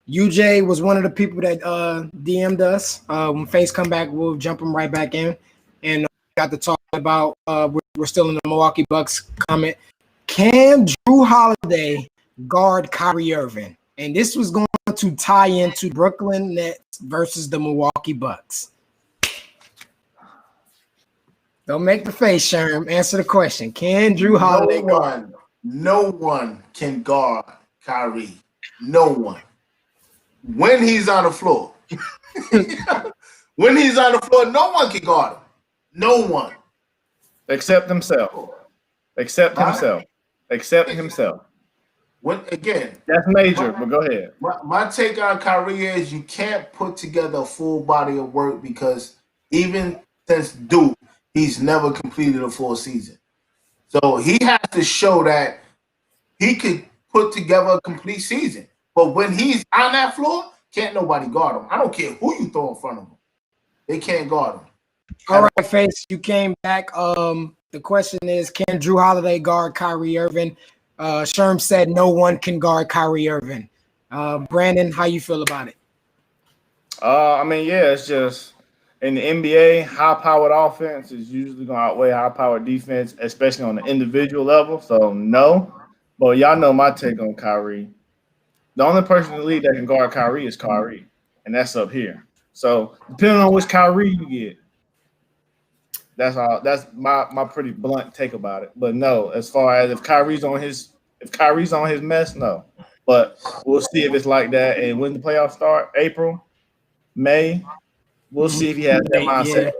UJ was one of the people that DM'd us. When Faze come back, we'll jump him right back in. And got to talk about, we're still in the Milwaukee Bucks comment. Can Jrue Holiday guard Kyrie Irving? And this was going to tie into Brooklyn Nets versus the Milwaukee Bucks. Don't make the face, Sherm. Answer the question. Can Jrue Holiday guard? No one can guard Kyrie. No one. When he's on the floor. When he's on the floor, no one can guard him. No one. Except himself. Except himself. When again, that's major, but go ahead. My take on Kyrie is you can't put together a full body of work because even since Duke, he's never completed a full season. So he has to show that he could put together a complete season. But when he's on that floor, can't nobody guard him. I don't care who you throw in front of him. They can't guard him. All right, Faze, you came back. The question is, can Jrue Holiday guard Kyrie Irving? Sherm said no one can guard Kyrie Irving. Brandon, how you feel about it? I mean, yeah, it's just in the NBA, high-powered offense is usually going to outweigh high-powered defense, especially on the individual level. So, no. But y'all know my take on Kyrie. The only person in the league that can guard Kyrie is Kyrie, and that's up here. So, depending on which Kyrie you get, that's all. That's my pretty blunt take about it. But no, as far as if Kyrie's on his mess, no. But we'll see if it's like that. And when the playoffs start, April, May, we'll see if he has that mindset.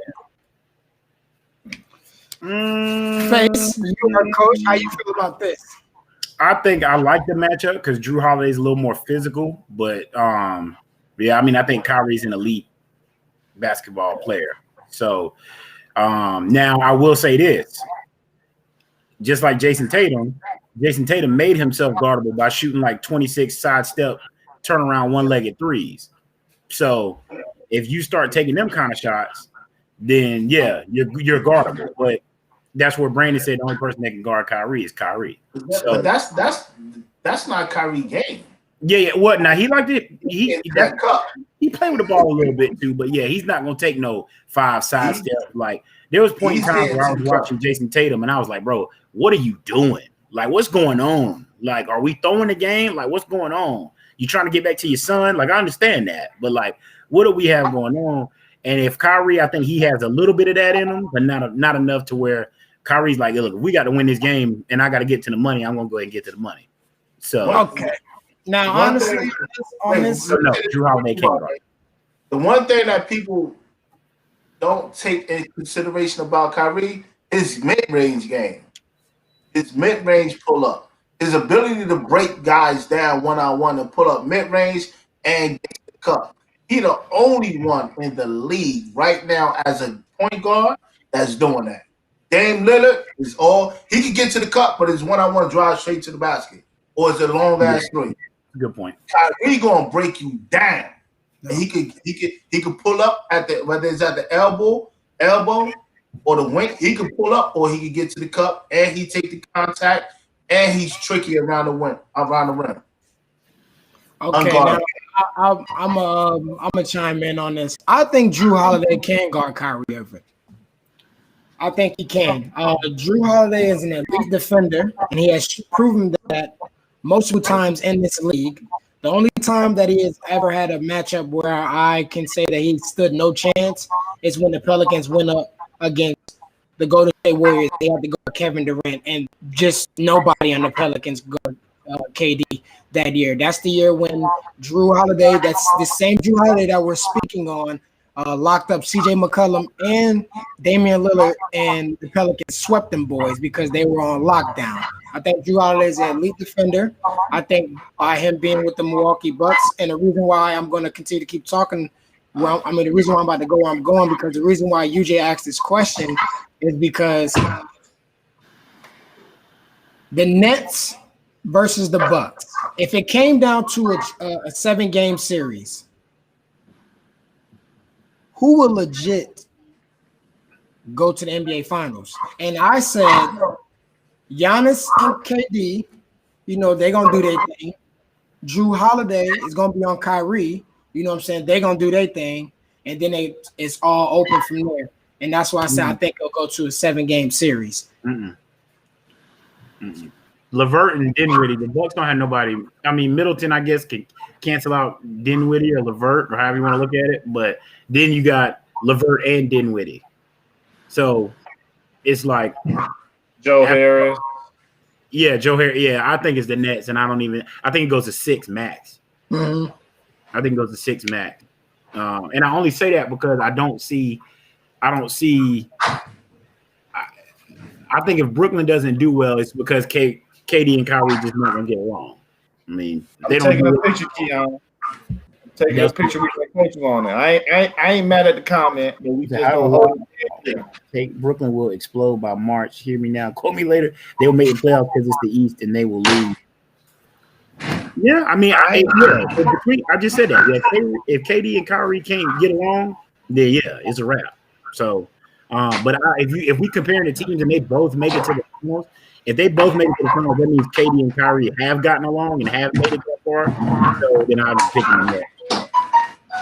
Faze, you're a coach. How you feel about this? I think I like the matchup because Jrue Holiday's a little more physical. But yeah, I mean, I think Kyrie's an elite basketball player. So now I will say this. Just like Jason Tatum made himself guardable by shooting like 26 sidestep, turnaround one-legged threes. So if you start taking them kind of shots, then yeah, you're guardable. But that's where Brandon said the only person that can guard Kyrie is Kyrie. But that's not Kyrie game. Yeah. What now? He liked it. He played with the ball a little bit too, but yeah, he's not gonna take no 5 side steps. Like there was point in time where I was watching Jason Tatum and I was like, bro, what are you doing? Like, what's going on? Like, are we throwing the game? Like, what's going on? You trying to get back to your son? Like, I understand that, but like, what do we have going on? And if Kyrie, I think he has a little bit of that in him, but not enough to where Kyrie's like, look, we got to win this game, and I got to get to the money. I'm gonna go ahead and get to the money. So okay. Now, honestly, on this, no, Jrue Holiday can't guard. The one thing that people don't take into consideration about Kyrie is mid-range game. His mid-range pull-up. His ability to break guys down one-on-one and pull up mid-range and get the cup. He's the only one in the league right now as a point guard that's doing that. Dame Lillard is all – he can get to the cup, but his one-on-one drive straight to the basket. Or is it a long-ass three? Good point. Kyrie going to break you down. And he could pull up at the whether it's at the elbow or the wing. He could pull up or he could get to the cup and he take the contact and he's tricky around the rim. Okay, now I'm gonna chime in on this. I think Jrue Holiday can guard Kyrie Irving. I think he can. Jrue Holiday is an elite defender, and he has proven that multiple times in this league. The only time that he has ever had a matchup where I can say that he stood no chance is when the Pelicans went up against the Golden State Warriors. They had to go to Kevin Durant, and just nobody on the Pelicans guard KD that year. That's the year when Jrue Holiday, that's the same Jrue Holiday that we're speaking on, locked up CJ McCollum and Damian Lillard, and the Pelicans swept them boys because they were on lockdown. I think Jrue Holiday is an elite defender. I think by him being with the Milwaukee Bucks, and the reason why I'm going to continue to keep talking, the reason why I'm about to go where I'm going, because the reason why UJ asked this question is because the Nets versus the Bucks, if it came down to a 7-game series, who would legit go to the NBA Finals? And I said Giannis and KD, they're going to do their thing. Jrue Holiday is going to be on Kyrie. You know what I'm saying? They're going to do their thing. And then it's all open from there. And that's why I said I think it'll go to a 7-game series. LeVert and Dinwiddie, the Bucks don't have nobody. I mean, Middleton, I guess, can cancel out Dinwiddie or LeVert or however you want to look at it. But then you got LeVert and Dinwiddie. So it's like Joe Harris. Yeah, Joe Harris. Yeah, I think it's the Nets, and I think it goes to 6 max. Mm-hmm. I think it goes to 6 max. And I only say that because I think if Brooklyn doesn't do well, it's because KD and Kyrie just not gonna get along. I mean, they don't. Taking a picture, Keon. Taking a picture with my coach on it. I ain't mad at the comment, but we just don't hold it. Brooklyn will explode by March. Hear me now. Quote me later. They'll make the playoffs because it's the East, and they will lose. Yeah, I mean, I just said that. Yeah, if KD and Kyrie can't get along, then yeah, it's a wrap. So, but if we compare the teams and they both make it to the finals, if they both make it to the finals, that means KD and Kyrie have gotten along and have made it that far. So then I'll be picking them up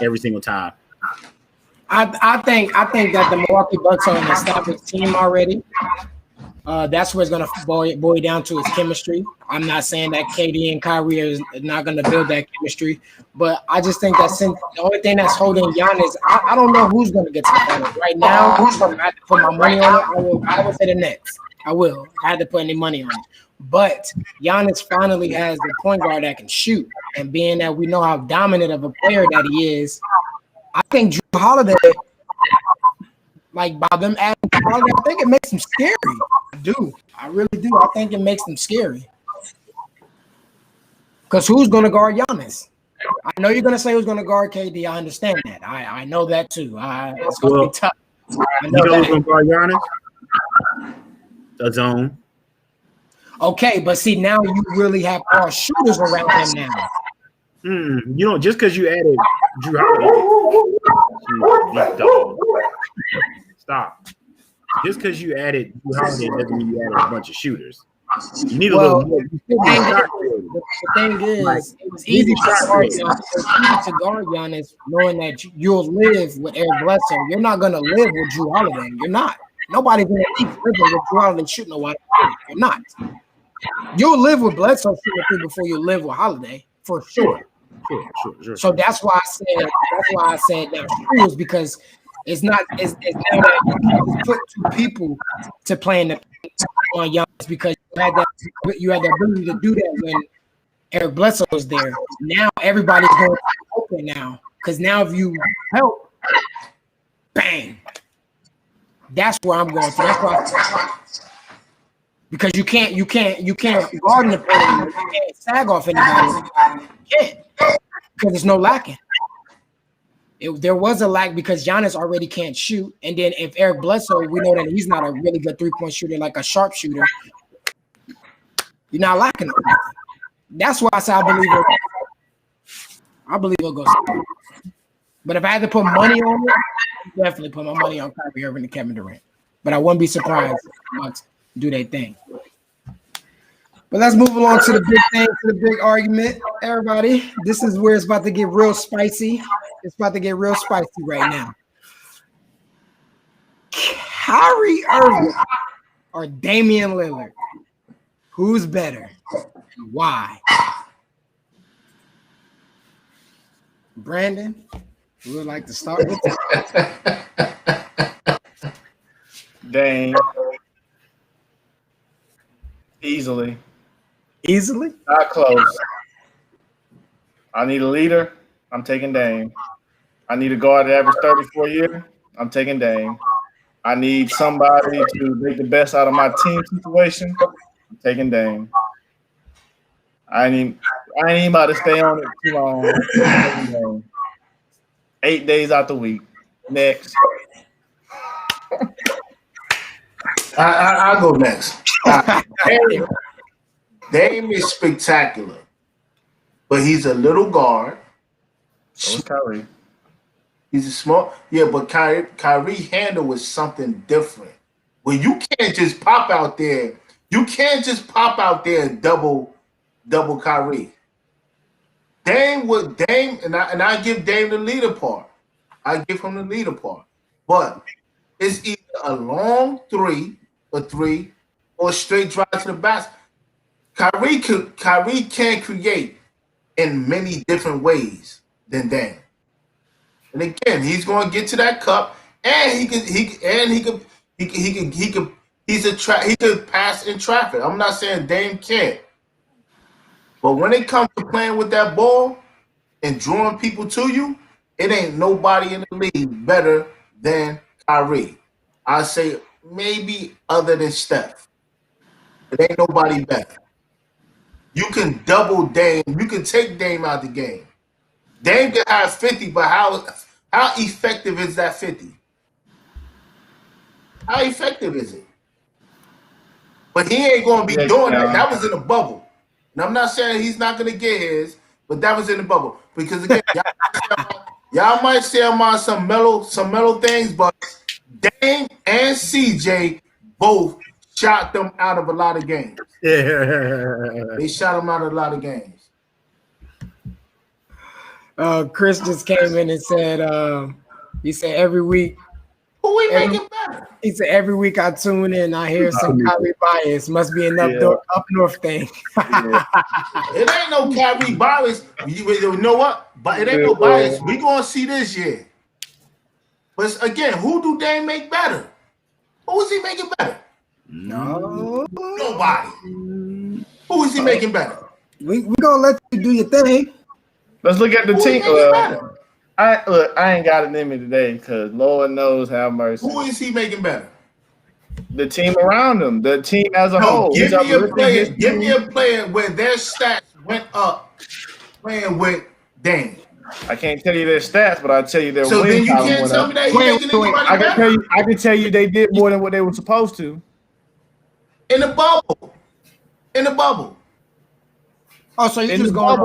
every single time. I think that the Milwaukee Bucks are an established team already. That's where it's going to boil down to is chemistry. I'm not saying that KD and Kyrie is not going to build that chemistry, but I just think that since the only thing that's holding Giannis, I don't know who's going to get to the finals right now. I had to put my money on it. I will say the Nets. I will. I had to put any money on it. But Giannis finally has the point guard that can shoot, and being that we know how dominant of a player that he is, I think Jrue Holiday, like by them adding Holiday, I think it makes them scary. I do. I really do. I think it makes them scary. Because who's going to guard Giannis? I know you're going to say who's going to guard KD. I understand that. I know that too. It's going to be tough. You know who's going to guard Giannis? The zone. Okay, but see, now you really have all shooters around him now. Just because you added Jrue Holiday. Stop. Just because you added Jrue Holiday doesn't mean you added a bunch of shooters. You need a little more. The thing is, it was easy to guard Giannis knowing that you'll live with Eric Bledsoe. You're not going to live with Jrue Holiday. You're not. Nobody's going to keep living with Jrue Holiday shooting a wide. You're not. You'll live with Bledsoe shooting through before you live with Holiday, for sure. Sure. So that's why I said that Jrue is because it's now that you put 2 people to play in the on Giannis because you had the ability to do that when Eric Bledsoe was there. Now everybody's going to open now because now if you help, bang. That's where I'm going to. That's why because you can't guard in the paint. You can't sag off anybody. You can't because there's no lacking. There was a lack because Giannis already can't shoot, and then if Eric Bledsoe, we know that he's not a really good 3-point shooter, like a sharpshooter. You're not lacking on that. That's why I say I believe it'll go. But if I had to put money on it, I'd definitely put my money on Kyrie Irving and Kevin Durant. But I wouldn't be surprised if the Bucks do their thing. But let's move along to the big thing, to the big argument. Everybody, this is where it's about to get real spicy. It's about to get real spicy right now. Kyrie Irving or Damian Lillard? Who's better? And why? Brandon, who would like to start with that? Dame. Easily. Easily? Not close. I need a leader. I'm taking Dame. I need a guard that average 34 a year. I'm taking Dame. I need somebody to make the best out of my team situation. I'm taking Dame. I ain't about to stay on it too long. 8 days out the week. Next. I'll go next. Dame is spectacular, but he's a little guard. So is Kyrie. He's a small, but Kyrie handle is something different. Well, you can't just pop out there. You can't just pop out there and double Kyrie. Dame, and I give Dame the leader part. I give him the leader part. But it's either a long three, or a straight drive to the basket. Kyrie can create in many different ways than Dame. And again, he's going to get to that cup, and he could pass in traffic. I'm not saying Dame can't, but when it comes to playing with that ball and drawing people to you, it ain't nobody in the league better than Kyrie. I say maybe other than Steph. It ain't nobody better. You can double Dame. You can take Dame out the game. Dame can have 50, but how effective is that 50? How effective is it? But he ain't going to be doing that. That was in the bubble. And I'm not saying he's not going to get his, but that was in the bubble. Because again, y'all might say I'm on some mellow things, but Dame and CJ both shot them out of a lot of games. Yeah. They shot them out of a lot of games. Chris just came in and said, he said every week. Who we making better? He said every week I tune in, I hear some Kyrie bias. Must be an up north thing. It ain't no Kyrie bias. You know what? But it ain't no bias. We gonna see this year. But again, who do Dame make better? Who is he making better? No. Nobody. Who is he making better? We gonna let you do your thing. Let's look at the team. I ain't got it in me today because Lord knows how mercy. Who is he making better? The team around him, the team as a whole. Give me a player where their stats went up playing with Dame. I can't tell you their stats, but I'll tell you their win. So then you can't tell me that he's making anybody better. I can tell you they did more than what they were supposed to. In the bubble. Oh, so you just going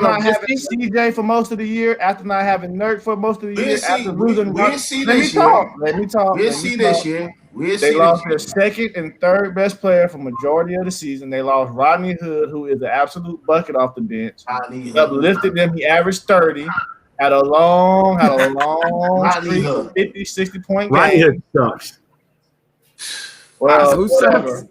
not having CJ for most of the year, after not having Nurk for most of the year, after losing. Let me talk. We'll see this year. They lost their second and third best player for majority of the season. They lost Rodney Hood, who is an absolute bucket off the bench. Uplifted them. He averaged 30. Had a long streak of 50, 60-point game. Rodney Hood sucks. Well, who sucks?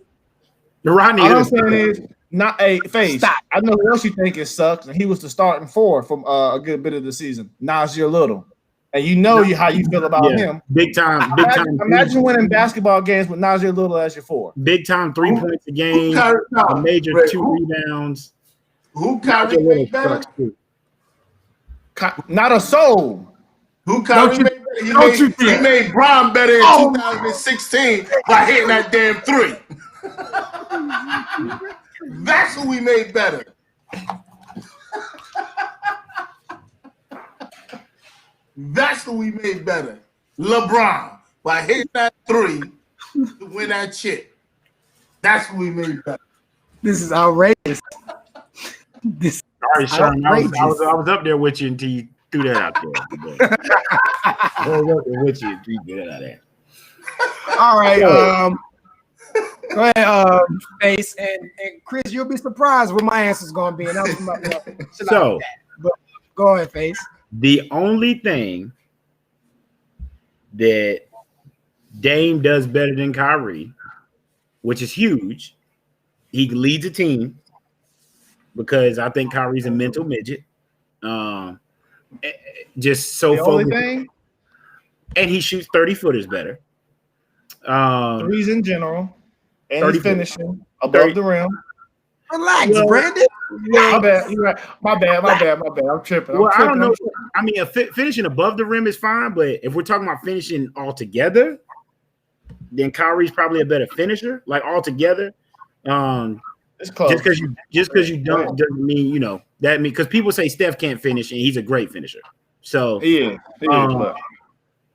The Rodney All Hood I'm saying is, not a Faise. I know who else you think it sucks, and he was the starting four from a good bit of the season. Nasir Little, and you know how you feel about him. Big time. Imagine winning basketball games with Nasir Little as your four. Big time 3 points a game, a major 2 rebounds. Who Kyrie made better? Not a soul. Who Kyrie made better? He made Bron better in 2016 by hitting that damn 3. That's who we made better. That's who we made better. LeBron by hitting that 3 to win that chip. That's who we made better. This is outrageous. Sorry, Sherm. I was up there with you until you threw that out there. With you, get it out there. All right. Go ahead, Face and Chris. You'll be surprised what my answer's going to be. And So, but go ahead, Face. The only thing that Dame does better than Kyrie, which is huge, he leads a team because I think Kyrie's a mental midget. Just so the only thing, and he shoots 30-footers better. Threes in general, and he's finishing above 30. the rim. Relax, Brandon. My bad. You're right. My bad. I'm tripping. Well, I don't know. I mean, finishing above the rim is fine, but if we're talking about finishing altogether, then Kyrie's probably a better finisher, like altogether. It's close. Just because you don't doesn't mean that mean because people say Steph can't finish and he's a great finisher. So he is.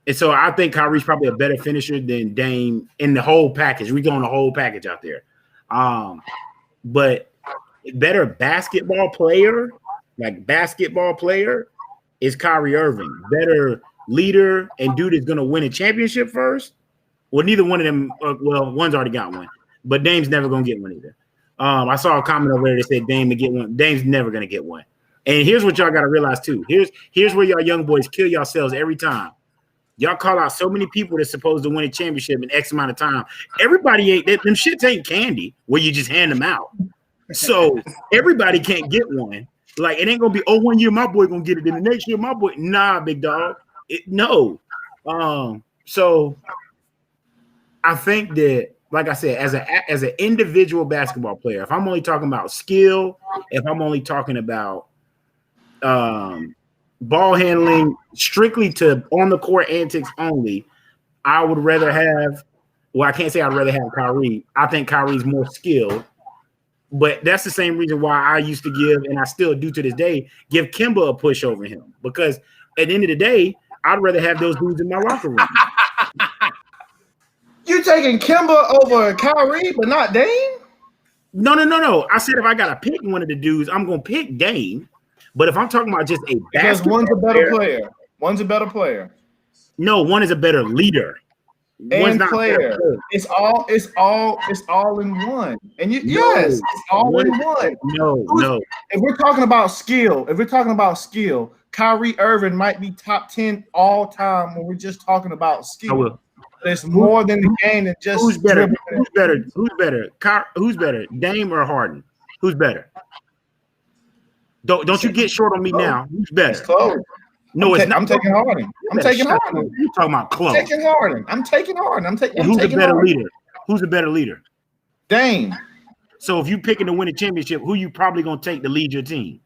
And so I think Kyrie's probably a better finisher than Dame in the whole package. We're going the whole package out there. But better basketball player is Kyrie Irving. Better leader and dude is going to win a championship first. Well, neither one of them. One's already got one, but Dame's never going to get one either. I saw a comment over there that said Dame to get one. Dame's never going to get one. And here's what y'all got to realize too. Here's where y'all young boys kill yourselves every time. Y'all call out so many people that's supposed to win a championship in X amount of time. Everybody ain't them shits ain't candy where you just hand them out. So everybody can't get one. Like it ain't gonna be 1 year my boy gonna get it, then the next year my boy. Nah, big dog. No. So I think that, like I said, as an individual basketball player, if I'm only talking about skill, if I'm only talking about ball handling strictly to on the court antics only, I would rather have. Well, I can't say I'd rather have Kyrie. I think Kyrie's more skilled, but that's the same reason why I used to give, and I still do to this day, give Kemba a push over him because at the end of the day, I'd rather have those dudes in my locker room. You taking Kemba over Kyrie, but not Dame? No. I said if I gotta pick one of the dudes, I'm gonna pick Dame. But if I'm talking about just a because one's a better player. One's a better player. No, one is a better leader. And player. It's all in one. And yes, it's all in one. No. If we're talking about skill, Kyrie Irving might be top 10 all time when we're just talking about skill. There's more than the game than just who's better? Who's better? Dame or Harden? Who's better? Don't you get short on me now. Who's better? It's close. No, it's not. I'm taking Harden. You're talking about close. I'm taking Harden. Who's a better leader? Who's a better leader? Dame. So if you picking to win a championship, who you probably gonna take to lead your team?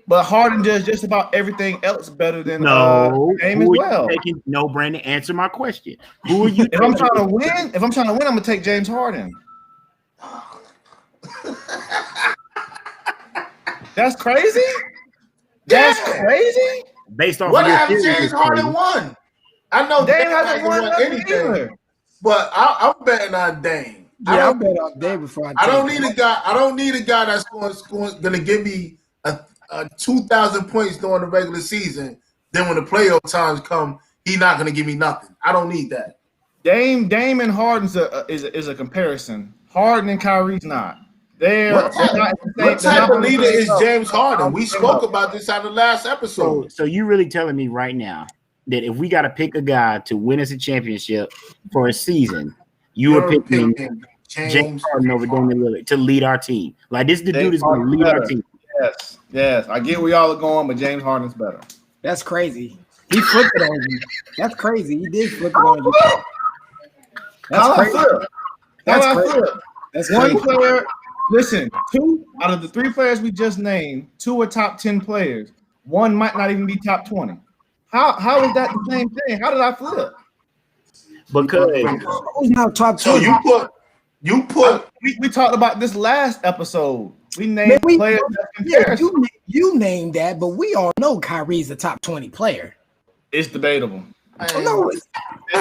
But Harden does just about everything else better than Dame as well. No, Brandon, answer my question. Who are you? If I'm trying to win, I'm gonna take James Harden. That's crazy. That's crazy. Based off what of have James Harden won? I know Dame hasn't won anything, either. but I'm betting on Dame. Yeah, I bet on Dame before I don't need a guy. I don't need a guy that's going to give me a 2,000 points during the regular season. Then when the playoff times come, he's not going to give me nothing. I don't need that. Dame and Harden's is a comparison. Harden and Kyrie's not. What type of leader is James Harden? We spoke about this on the last episode. So you really telling me right now that if we got to pick a guy to win us a championship for a season, you're picking James Harden over Damian Lillard to lead our team? Like this, the dude is going to lead our team. Yes. I get where y'all are going, but James Harden's better. That's crazy. He flipped it on you. That's crazy. He did flip it on you. That's crazy. That's one crazy. player. Listen, 2 out of the 3 players we just named, 2 are top 10 players. 1 might not even be top 20. How is that the same thing? How did I flip? Because who's not top 20? So you put. We talked about this last episode. We named players that compare. You named that, but we all know Kyrie's a top 20 player. It's debatable. No, it's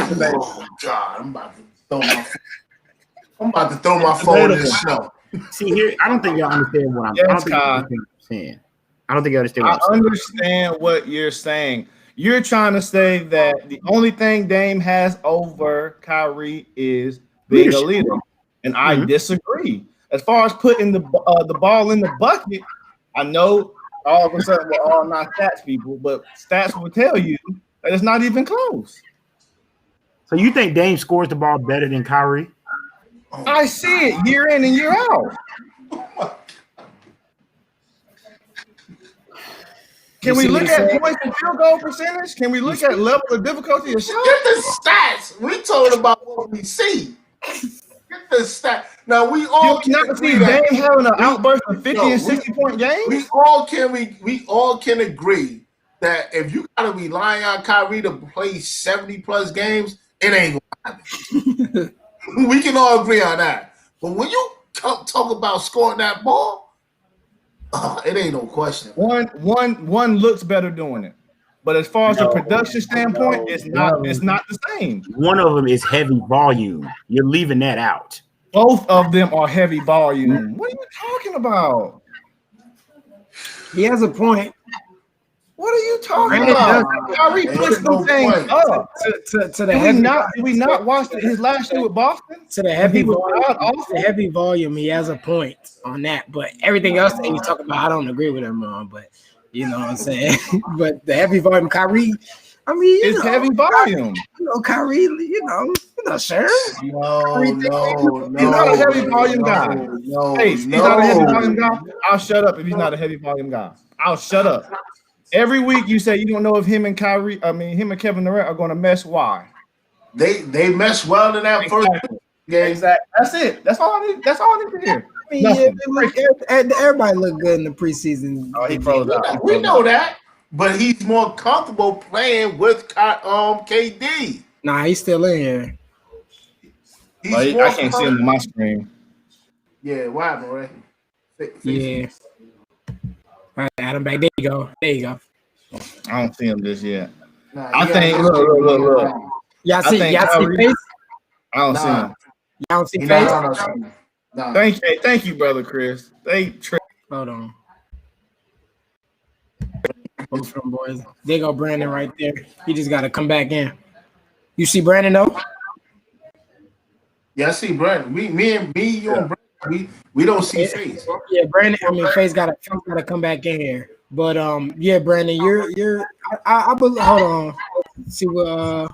debatable. Oh God, I'm about to throw my phone in the snow. see here, I don't think y'all understand what I'm saying. I don't think you understand. I understand what you're saying. You're trying to say that the only thing Dame has over Kyrie is being a leader, and I disagree. As far as putting the ball in the bucket, I know all of a sudden we're all not stats people, but stats will tell you that it's not even close. So you think Dame scores the ball better than Kyrie? I see it year in and year out. Can we look at points and field goal percentage? Can we look at level of difficulty of shot? Get the stats. We talking about what we see. Get the stats. Now we all can not see Dame having an outburst of 50 and 60-point games. We all can agree that if you gotta rely on Kyrie to play 70 plus games, it ain't gonna happen. We can all agree on that. But when you talk about scoring that ball, it ain't no question. One looks better doing it, but as far as the production standpoint, it's not the same. One of them is heavy volume. You're leaving that out. Both of them are heavy volume. What are you talking about? He has a point. What are you talking about? Kyrie puts them things up to the heavy. Did we not watch his last year with Boston? To the heavy volume, he has a point on that. But everything else that he's talking about, I don't agree with him on. But you know what I'm saying. But the heavy volume, Kyrie. I mean, it's heavy volume. Kyrie. Sure. No. He's not a heavy volume guy. He's not a heavy volume guy. I'll shut up if he's not a heavy volume guy. I'll shut up. Every week you say you don't know if him and Kevin Durant are going to mesh. Why? They mesh well in that first game. Exactly. That's it. That's all I need. That's all I need to hear. I mean, everybody looked good in the preseason. Oh, he froze out. We know that, but he's more comfortable playing with KD. Nah, he's still in here. I can't see him on my screen. Yeah, what happened, right? Yeah. All right, Adam, back. There you go. I don't see him just yet. Nah, I think. Look. Y'all see Faise? I don't see him. Y'all don't see Faise? Nah. Thank you, brother Chris. Hold on. Both of them boys. There go Brandon right there. He just got to come back in. You see Brandon though? Yeah, I see Brandon. Me, you and Brandon. We don't see Faise. Yeah, Brandon. I mean, Faise got to come back in here. But yeah, Brandon, you're. I believe. Hold on. See what.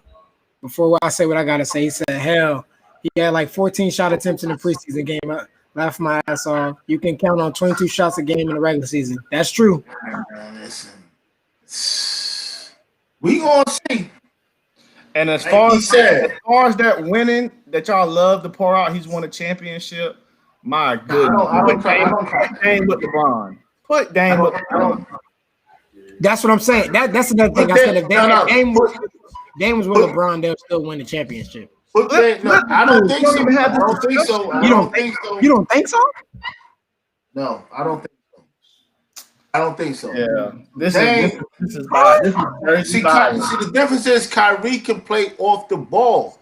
Before I say what I gotta say, he said, "Hell, he had like 14 shot attempts in the preseason game. I laughed my ass off. You can count on 22 shots a game in the regular season. That's true." Listen, we gonna see. And as far as that winning that y'all love to pour out, he's won a championship. My goodness. Put Dame with LeBron. Put Dame with LeBron. That's what I'm saying. That's another thing. I said if Dame was with LeBron, they'll still win the championship. I don't think so. You don't think so? No, I don't think so. I don't think so. Yeah. This is very see, the difference is Kyrie can play off the ball.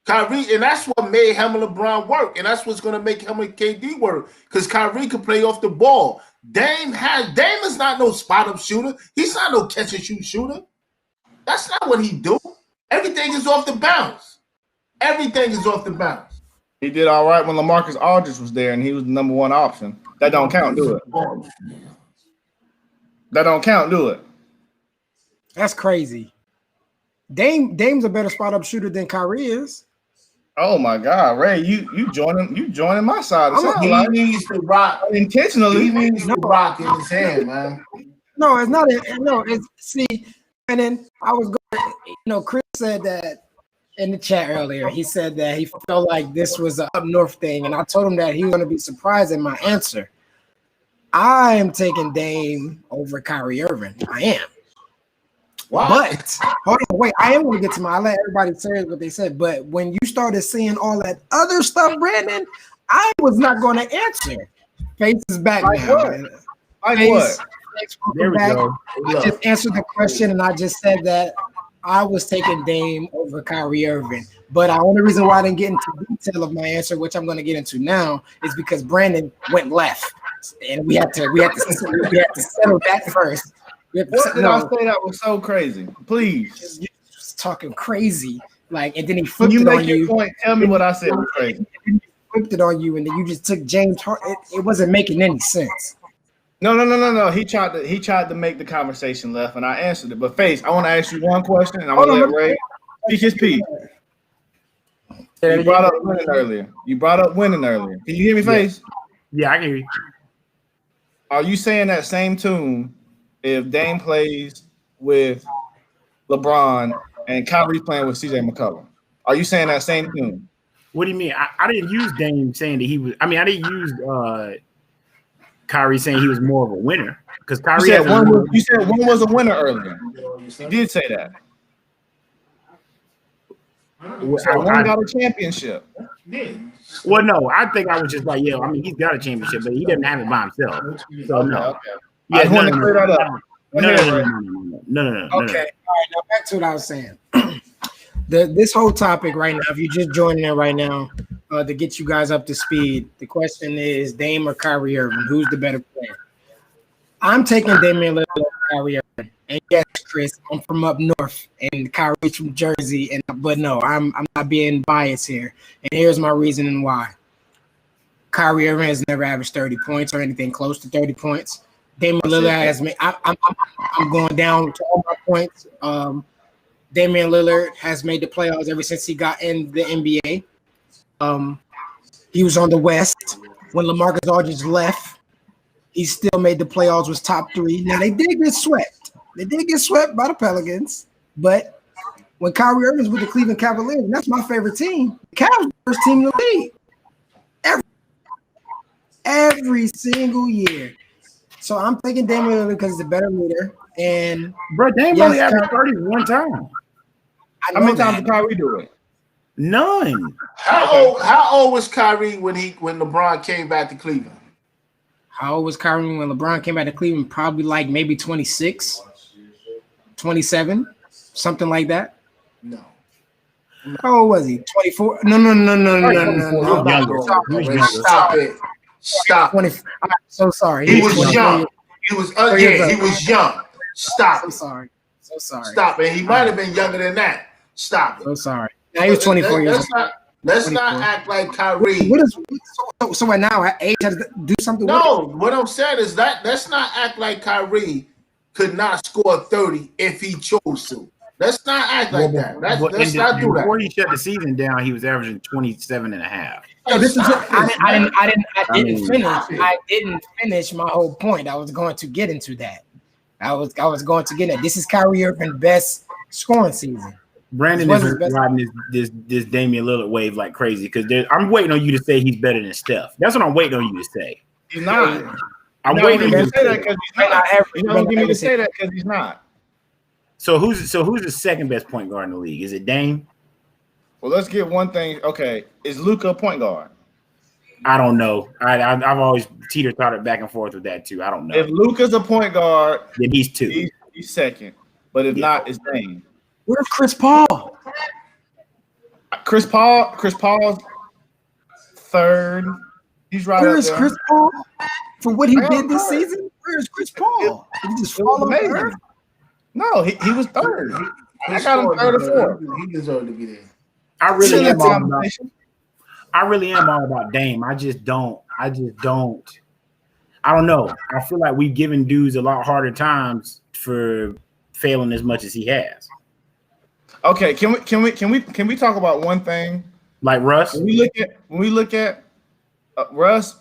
Kyrie, and that's what made him and LeBron work, and that's what's going to make him and KD work, because Kyrie can play off the ball. Dame is not no spot-up shooter. He's not no catch-and-shoot shooter. That's not what he do. Everything is off the bounce. Everything is off the bounce. He did all right when LaMarcus Aldridge was there, and he was the number one option. That don't count, do it? That don't count, do it? That's crazy. Dame's a better spot-up shooter than Kyrie is. Oh my God, Ray, you joining my side. He needs to rock intentionally. He needs to rock in his hand, man. No, it's not. And then I was going. Chris said that in the chat earlier. He said that he felt like this was an up north thing, and I told him that he was going to be surprised at my answer. I am taking Dame over Kyrie Irving. I am. What? But hold on, wait. I am going to get to I let everybody say what they said. But when you started seeing all that other stuff, Brandon, I was not going to answer. Faise is back now. What? There we go. I just answered the question, and I just said that I was taking Dame over Kyrie Irving. But the only reason why I didn't get into detail of my answer, which I'm going to get into now, is because Brandon went left. and we had to settle that first. What did I say that was so crazy? Please, you're just talking crazy. Like, and then he when flipped you it make on your you. point, tell me what I said was crazy. He flipped it on you, and then you just took James Harden. It wasn't making any sense. No. He tried to make the conversation left, and I answered it. But Faise, I want to ask you one question, and I'm gonna let Ray speak his piece. You brought up winning earlier. Can you hear me, Faise? Yeah, I can hear you. Are you saying that same tune if Dame plays with LeBron and Kyrie playing with CJ McCollum? Are you saying that same tune? What do you mean? I didn't use Dame saying that he was. I mean, I didn't use Kyrie saying he was more of a winner because Kyrie. You said one was a winner earlier. You did say that. One got a championship. Well, no, I think I was just like, I mean, he's got a championship, but he doesn't have it by himself. So no. Okay. I just want to clear that up. No. Okay. All right. Now back to what I was saying. This whole topic right now, if you're just joining in right now, to get you guys up to speed, the question is Dame or Kyrie Irving, who's the better player? I'm taking Damian Lillard over Kyrie Irving. And yes, Chris, I'm from up north, and Kyrie's from Jersey, but no, I'm not being biased here. And here's my reasoning why. Kyrie Irving has never averaged 30 points or anything close to 30 points. Damian Lillard has made. I'm going down to all my points. Damian Lillard has made the playoffs ever since he got in the NBA. He was on the West when LaMarcus Aldridge left. He still made the playoffs, was top 3. Now they did get swept. They did get swept by the Pelicans, but when Kyrie Irving was with the Cleveland Cavaliers, and that's my favorite team, the Cavs were the first team in the league. Every single year. So I'm taking Damian Lillard because he's a better leader. And bro, Dame only averaged 30 one time. How many times did Kyrie do it? None. How old was Kyrie when LeBron came back to Cleveland? How old was Kyrie when LeBron came back to Cleveland? Probably like maybe 26, 27, something like that. No. How old was he? 24? No. Stop it. Stop. 20. I'm so sorry. He was young. He was young. Stop. So sorry. Stop it. He might have been younger than that. Stop it. So sorry. Now he was 24 years old. Let's not act like Kyrie. So right now, age has to do something. No, what I'm saying is that let's not act like Kyrie could not score 30 if he chose to. Let's not act like that. Let's not do that. Before he shut the season down, he was averaging 27 and a half. No, this is I didn't finish my whole point. I was going to get into that. I was going to get it. This is Kyrie Irving's best scoring season. Brandon is riding this Damian Lillard wave like crazy because I'm waiting on you to say he's better than Steph. That's what I'm waiting on you to say. He's not. I'm waiting on you to say that because he's not. You don't give me to say that because he's not. So who's the second best point guard in the league? Is it Dame? Well, let's get one thing. Okay, is Luka a point guard? I don't know. I've always teeter-tottered back and forth with that too. I don't know. If Luka's a point guard, then he's 2. He's second. But if not, it's Dame. Where's Chris Paul? Chris Paul's third. He's right. Where is Chris Paul for what he did this season? Where is Chris Paul? Did he just fall off the earth? No, he was third. I got him third or fourth. He deserved to be there. I really am all about Dame. I don't know. I feel like we've given dudes a lot harder times for failing as much as he has. Okay, can we talk about one thing? Like Russ? When we look at Russ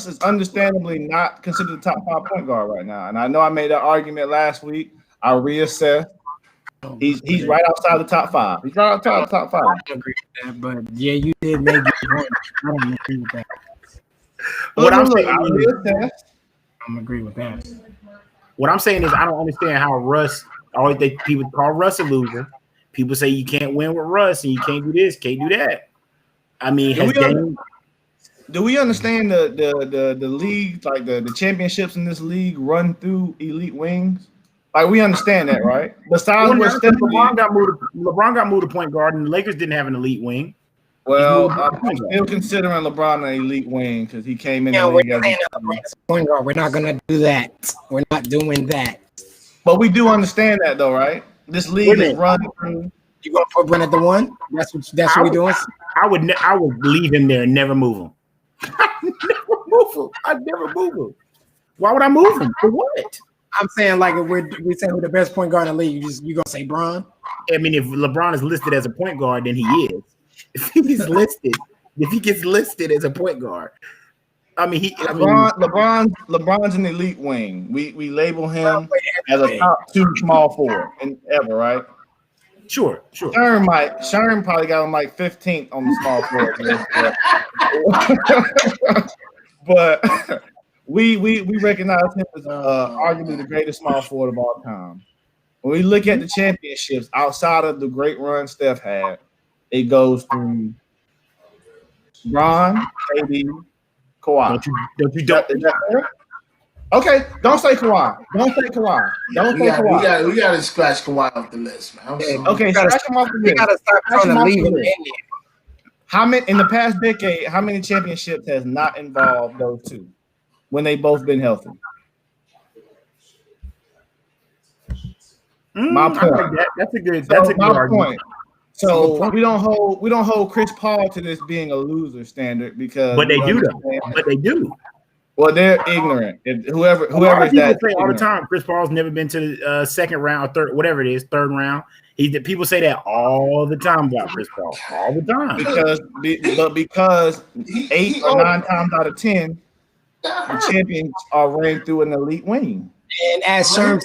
is understandably not considered the top 5 point guard right now. And I know I made that argument last week. I reassessed. He's right outside the top 5. He's right outside the top 5. I agree with that, but yeah, you did make your point. I don't agree with that. I'm agree with that. What I'm saying is I don't understand how Russ. Always people call Russ a loser. People say you can't win with Russ and you can't do this, can't do that. I mean, do we understand the league, like the championships in this league run through elite wings? Like we understand that, right? Besides LeBron got moved to point guard, and the Lakers didn't have an elite wing. Well, I'm still considering LeBron an elite wing because he came in the we're league as a point guard. We're not gonna do that. We're not doing that. But we do understand that, though, right? This league is run through. You gonna put Brent at the one? That's what we're doing. I would leave him there and never move him. I'd never move him. Why would I move him? For what? I'm saying like if we're saying who the best point guard in the league, you gonna say Bron? I mean, if LeBron is listed as a point guard, then he is. If he gets listed as a point guard, LeBron's an elite wing. We label him as a top 2 small forward and ever, right? Sure. Sherm probably got him like 15th on the small forward list, but we recognize him as arguably the greatest small forward of all time. When we look at the championships outside of the great run Steph had, it goes through Bron, KD, Kawhi. Okay, don't say Kawhi. Don't say Kawhi. We gotta scratch Kawhi off the list, man. Okay, scratch him off the list. You gotta stop trying to leave him in there. How many in the past decade? How many championships has not involved those two when they both been healthy? My point. That's a good point. So we don't hold Chris Paul to this being a loser standard because but they do though. But they do. Well, they're ignorant. Whoever is that say all the time, Chris Paul's never been to the second round or third, whatever it is, third round. People say that all the time about Chris Paul, all the time. Because 8 or 9 times out of 10, the champions are ran through an elite wing. And as Sherm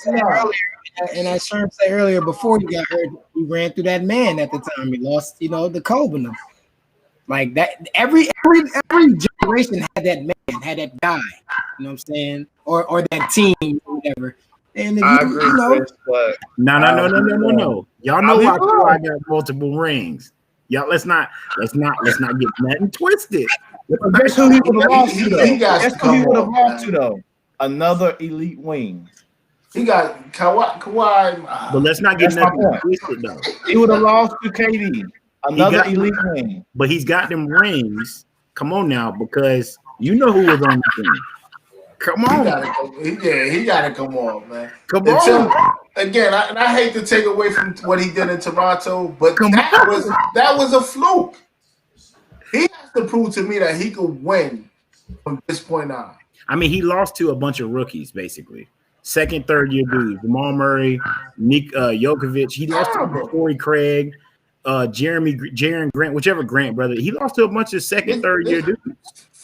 said earlier, before he got hurt, he ran through that man at the time. He lost, the Kobe. Like that, every generation had that man, had that guy. You know what I'm saying? Or that team, or whatever. And if I agree, Chris, but no. Y'all know why Kawhi got multiple rings. Y'all, let's not get nothing twisted. Guess who he would have lost to though? Guess who he would have lost to though? Another elite wing. He got Kawhi. But let's not get nothing twisted though. He would have lost to KD. Another elite wing. But he's got them rings. Come on now, because you know who was on the team. Come on. He gotta come on, man. Come on. Again, I hate to take away from what he did in Toronto, but that was a fluke. He has to prove to me that he could win from this point on. I mean, he lost to a bunch of rookies, basically. Second, third year dudes. Jamal Murray, Nick Jokovic. He lost to Corey Craig, Jaren Grant, whichever Grant brother. He lost to a bunch of second, third year dudes.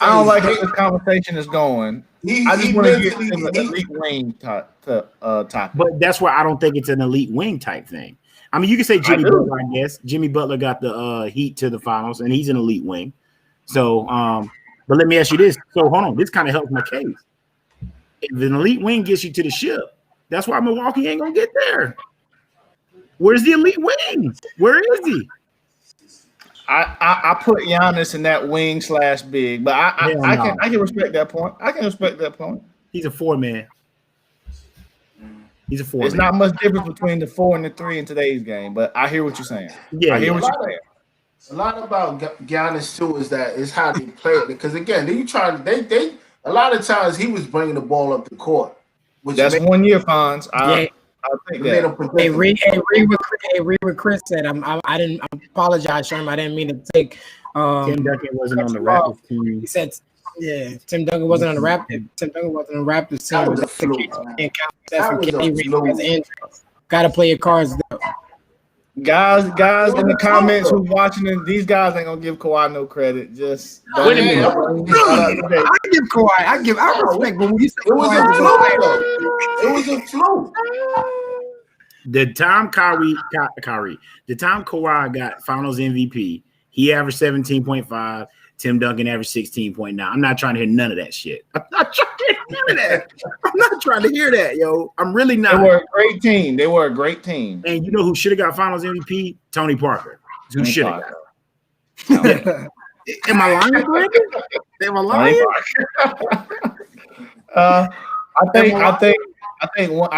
I don't like how this conversation is going. I just want to get to the elite wing topic. But that's why I don't think it's an elite wing type thing. I mean, you can say Jimmy Butler, I guess. Jimmy Butler got the Heat to the finals, and he's an elite wing. So, but let me ask you this. So, hold on. This kind of helps my case. If an elite wing gets you to the ship, that's why Milwaukee ain't going to get there. Where's the elite wing? Where is he? I put Giannis in that wing / big, but I can respect that point. I can respect that point. He's a 4-man. He's a 4. There's not much difference between the 4 and the 3 in today's game, but I hear what you're saying. Yeah, I hear what you're saying. A lot about Giannis too is how they play it. Because again, they a lot of times he was bringing the ball up the court. That's 1 year, Fonz. I'll take that. Hey, read what Chris said. I didn't apologize, Sherm. I didn't mean to take. Tim Duncan wasn't on the Raptors team. He said, "Yeah, Tim Duncan wasn't on the Raptors. Tim Duncan wasn't on the Raptors team. That was a fluke. Got to play your cards though." Guys in the comments who's watching it, these guys ain't gonna give Kawhi no credit. Just wait a minute. I give Kawhi. I respect, but when you say it was a fluke. The time Kyrie, the time Kawhi got Finals MVP, he averaged 17.5. Tim Duncan averaged 16.9. I'm not trying to hear none of that shit. I'm not trying to hear none of that. I'm not trying to hear that, yo. I'm really not. They were a great team. And you know who should have got Finals MVP? Tony Parker. Who should have got it? Am I lying, Brandon? Am I lying? I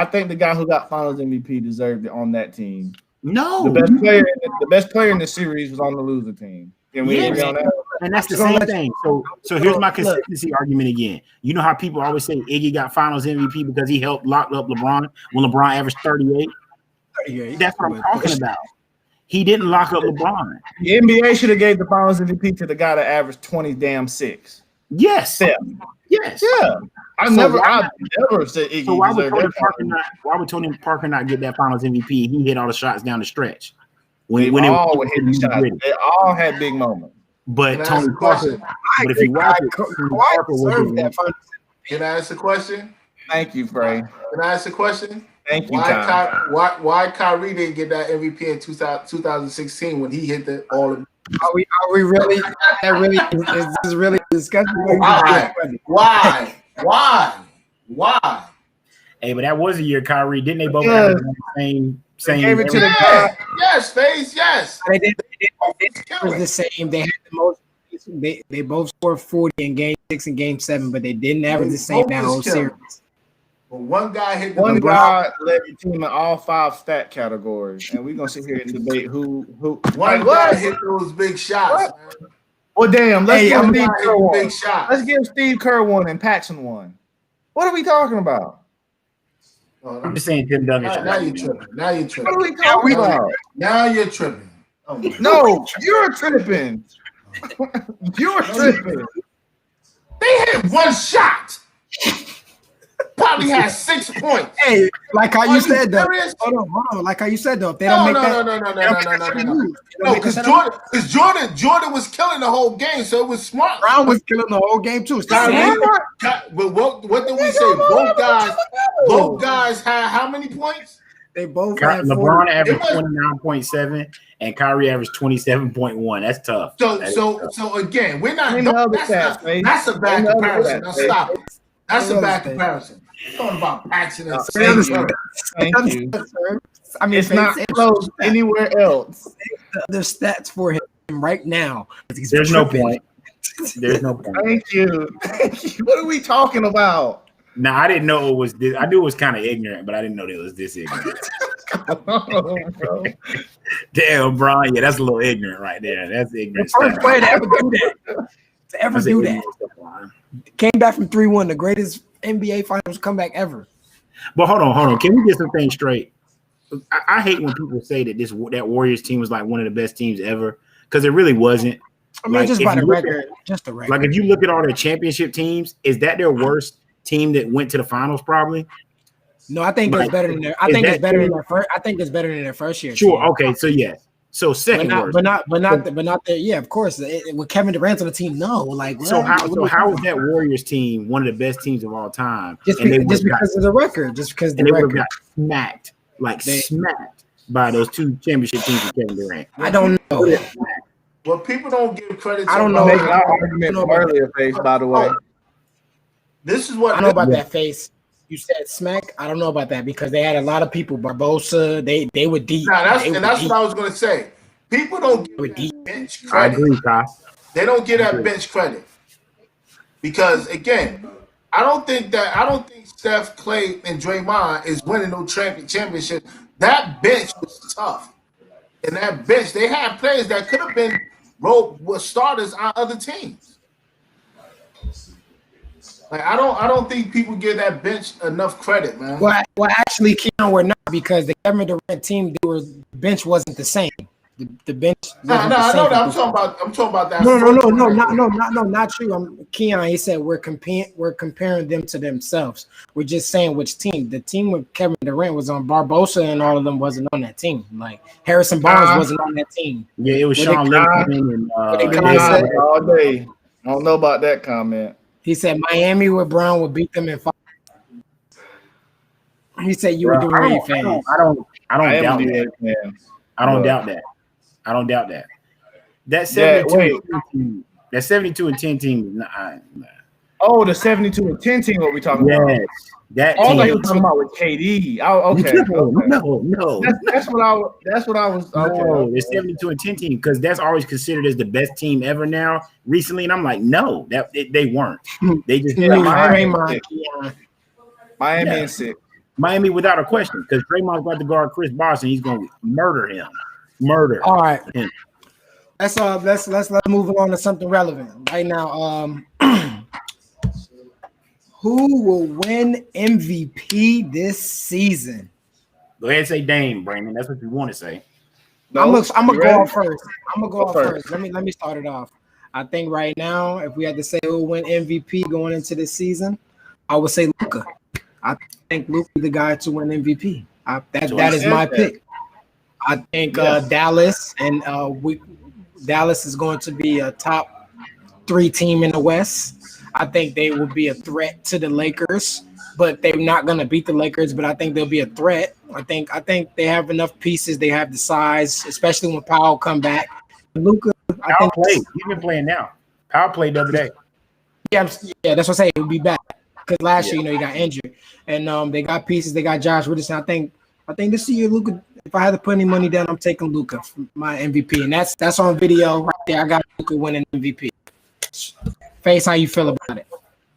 think the guy who got Finals MVP deserved it on that team. No, the best player in the series was on the loser team. Can we agree on that? And that's the same thing. So here's my consistency argument again. You know how people always say Iggy got Finals MVP because he helped lock up LeBron when LeBron averaged 38? That's what I'm talking about. He didn't lock up LeBron. The NBA should have gave the Finals MVP to the guy that averaged 20-6. Yes. Yeah. Yes. Yeah. I never said Iggy. So why would Tony Parker not get that Finals MVP? He hit all the shots down the stretch. They all had big moments. But Tony Parker. But if you watch it, Tony Parker was that. Can I ask a question? Thank you, Frey. Can I ask a question? Thank you, why Kyrie didn't get that MVP in 2016 when he hit the all of? Are we really? That really is this really disgusting? Why? Hey, but that was a year Kyrie. Didn't they both have the same? Gave it to the guy. Yes, Faise. Yes. It was the same. They had the most. They both scored 40 in Game 6 and Game 7, but they didn't average the same that whole series. But one guy hit. One guy led the team in all 5 stat categories, and we're gonna sit here and debate who. One guy hit those big shots. Man. Well, damn. Let's give Steve Kerr one. Big shots. Let's give Steve Kerr one and Paxson one. What are we talking about? I'm just saying Tim Duncan. Now you're tripping. What are we talking about? Now you're tripping. Oh no, you're tripping. You're tripping. They hit one shot. Probably had 6 points. Hey, like how you said though. Hold on. Like how you said though. If they don't make that, no. Because Jordan was killing the whole game, so it was smart. Brown was killing the whole game too. But what did we say? Both guys had how many points? They both had LeBron averaged 29.7 and Kyrie averaged 27.1. That's tough. So again, we're not. That's a bad comparison. Now stop it. That's a bad comparison. You're talking about Paxson and Thank you. I mean, it's not close anywhere else. The stats for him right now. There's no point. There's no point. Thank you. What are we talking about? Now, I didn't know it was this. I knew it was kind of ignorant, but I didn't know that it was this ignorant. Damn, Brian. Yeah, that's a little ignorant right there. That's ignorant. The first player to ever do that. Came back from 3-1, the greatest NBA Finals comeback ever. But hold on. Can we get some things straight? I hate when people say that that Warriors team was like one of the best teams ever, because it really wasn't. I mean, just by the record, just the record. Like if you look at all their championship teams, is that their worst team that went to the finals? Probably. No, I think it's better than their. I think it's better than their first. I think it's better than their first year. Sure. Team. Okay. So yes. So second worst. But not the. Yeah, of course. With Kevin Durant on the team, no. Like what? So how is that Warriors team one of the best teams of all time? Just because of the record. Just because the record got smacked by those 2 championship teams with Kevin Durant. I don't know. Well, people don't give credit. I don't know. Making our argument earlier, Faise. By the way, this is what I know about that Faise. You said smack. I don't know about that because they had a lot of people. Barbosa, they were deep. That's what I was going to say. People don't give bench credit. I agree, Kyle. They don't get that bench credit because again, I don't think Steph, Clay, and Draymond is winning no championship. That bench was tough, and that bench they had players that could have been starters on other teams. Like I don't think people give that bench enough credit, man. Well, actually, Keon, were not because the Kevin Durant team, the bench wasn't the same. The bench. I know that. I'm talking about that. No, not you. Keon. He said we're comparing them to themselves. We're just saying which team. The team with Kevin Durant was on. Barbosa and all of them wasn't on that team. Like Harrison Barnes wasn't on that team. Yeah, it was Sean Livingston and all day. I don't know about that comment. He said Miami with Brown would beat them in 5. He said you were Durant fans. I don't doubt that. I don't doubt that. That 72 and 10 team. Nah. Oh, the 72 and 10 team. What we talking about? Yes, that all team. you were talking about with KD. Oh, okay. No. That's what I was. No, the 72 and 10 team because that's always considered as the best team ever now. Recently, and I'm like, no, they weren't. They just Miami and 6. Miami without a question because Draymond's about to guard Chris Bosh and he's going to murder him. All right. let's move on to something relevant right now. Who will win MVP this season? Go ahead and say Dame, Brandon. That's what you want to say. I'm gonna go ready? off first. I'm gonna go off first. Let me start it off. I think right now, if we had to say who will win MVP going into this season, I would say Luka. I think Luka is the guy to win MVP. That is my pick. I think Dallas and Dallas is going to be a top 3 team in the West. I think they will be a threat to the Lakers, but they're not going to beat the Lakers. But I think they'll be a threat. I think they have enough pieces. They have the size, especially when Powell come back. Luka, I think he's been playing now. Powell played the other day. Yeah, that's what I say. He'll be back because last year, he got injured, and they got pieces. They got Josh Richardson. I think this year, Luka. If I had to put any money down, I'm taking Luka for my MVP, and that's on video right there. I got Luka winning MVP. Face, how you feel about it?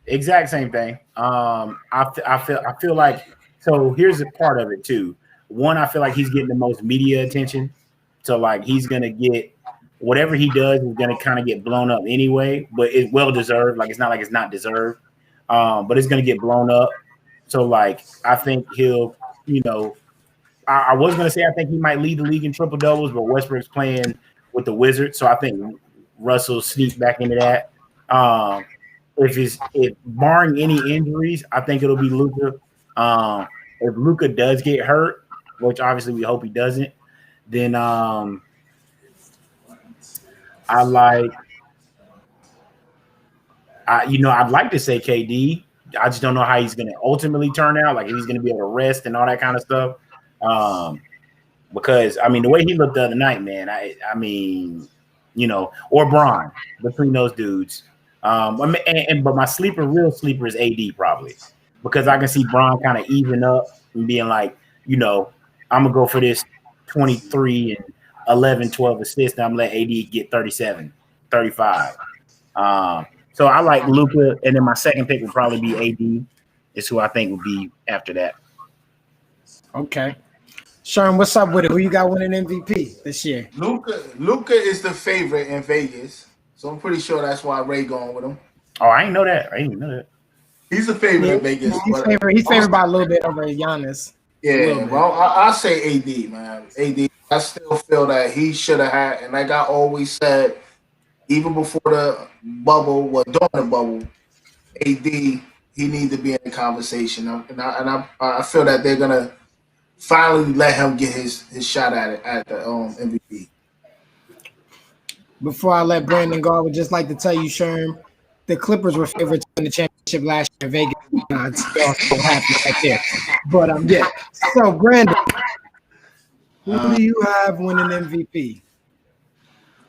Exact same thing. I feel like, so here's a part of it too. One, I feel like he's getting the most media attention, so like he's gonna get whatever he does is gonna kind of get blown up anyway, but it's well deserved. Like it's not like it's not deserved, but it's gonna get blown up. So like I think he'll, I was gonna say I think he might lead the league in triple doubles, but Westbrook's playing with the Wizards, so I think Russell sneaks back into that. If barring any injuries, I think it'll be Luka. If Luka does get hurt, which obviously we hope he doesn't, then I'd like to say KD. I just don't know how he's going to ultimately turn out. Like if he's going to be able to rest and all that kind of stuff. Because I mean, the way he looked the other night, man. Or Bron between those dudes. But my real sleeper is AD probably because I can see Bron kind of even up and being like, I'm gonna go for this 23 and 11, 12 assists. And I'm gonna let AD get 37, 35. So I like Luka, and then my second pick would probably be AD. Is who I think would be after that. Okay. Sherm, what's up with it? Who you got winning MVP this year? Luka is the favorite in Vegas, so I'm pretty sure that's why Ray going with him. Oh, I didn't know that. He's the favorite in Vegas. He's favored by a little bit over Giannis. Yeah, well, I say AD, man. AD. I still feel that he should have had, and like I always said, even before the bubble, during the bubble, AD, he needs to be in the conversation, and I feel that they're gonna finally let him get his shot at it at the MVP. Before I let Brandon go, I would just like to tell you, Sherm, the Clippers were favored to win the championship last year in Vegas. I'm so happy right there. But yeah. So Brandon, who do you have winning MVP?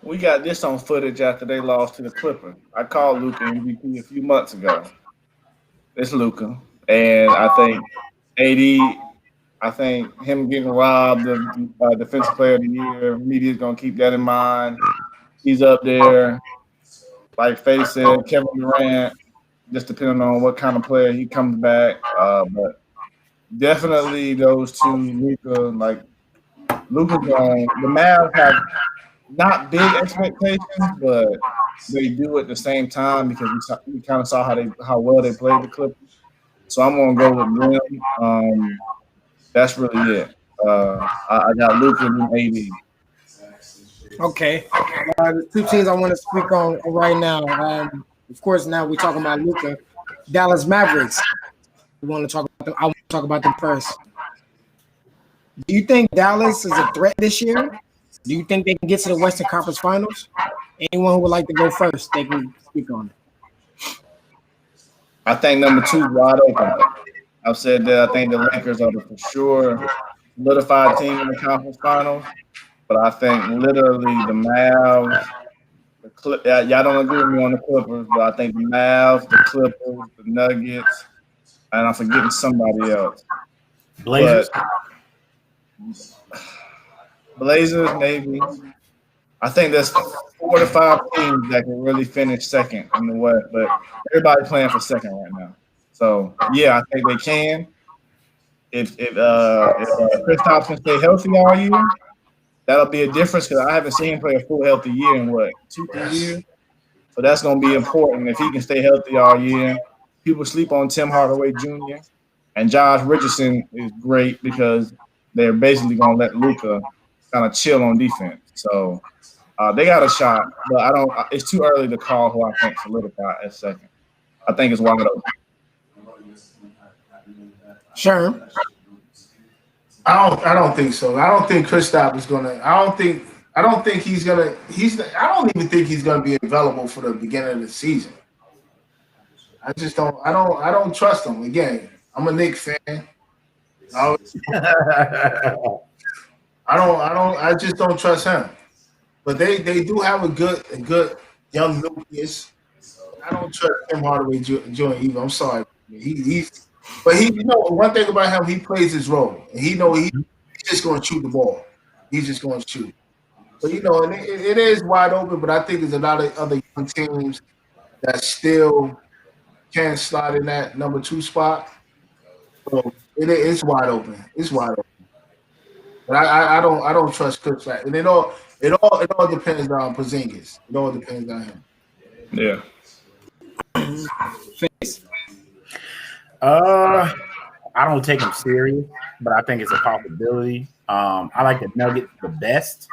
We got this on footage after they lost to the Clippers. I called Luka MVP a few months ago. It's Luka, and I think AD. I think him getting robbed of Defensive Player of the Year, media's going to keep that in mind. He's up there. Like Faye said, Kevin Durant, just depending on what kind of player he comes back. But definitely those two, Luka's going. The Mavs have not big expectations, but they do at the same time because we kind of saw how well they played the Clippers. So I'm going to go with them. That's really it. I got Luka and AD. Okay. The two teams I want to speak on right now. Of course, now we're talking about Luka. Dallas Mavericks. I want to talk about them first. Do you think Dallas is a threat this year? Do you think they can get to the Western Conference Finals? Anyone who would like to go first, they can speak on it. I think number 2 is wide open. I've said that I think the Lakers are the for sure solidified team in the conference finals, but I think literally the Mavs, y'all don't agree with me on the Clippers, but I think the Mavs, the Clippers, the Nuggets, and I'm forgetting somebody else. Blazers? Blazers, maybe. I think there's 4 to 5 teams that can really finish second in the West, but everybody playing for second right now. So yeah, I think they can. If Chris Thompson stay healthy all year, That'll be a difference because I haven't seen him play a full healthy year in what 2-3 years. So that's going to be important if he can stay healthy all year. People sleep on Tim Hardaway Jr. and Josh Richardson is great because they're basically going to let Luka kind of chill on defense. So they got a shot, but I don't. It's too early to call who I think solidify at second. I think it's wide open. Sure. I don't think so. I don't think Kristaps is gonna. I don't think he's gonna. I don't even think he's gonna be available for the beginning of the season. I just don't. I don't trust him. Again, I'm a Knicks fan. I just don't trust him. But they do have a good young nucleus. I don't trust Tim Hardaway Jr. either. I'm sorry. But he, one thing about him, he plays his role, and he's just going to shoot the ball. He's just going to shoot. But and it is wide open. But I think there's a lot of other young teams that still can slide in that number 2 spot. So it's wide open. It's wide open. But I don't trust Chris. And it all depends on Porzingis. It all depends on him. Yeah. Face. I don't take him serious, but I think it's a possibility. I like the Nuggets the best,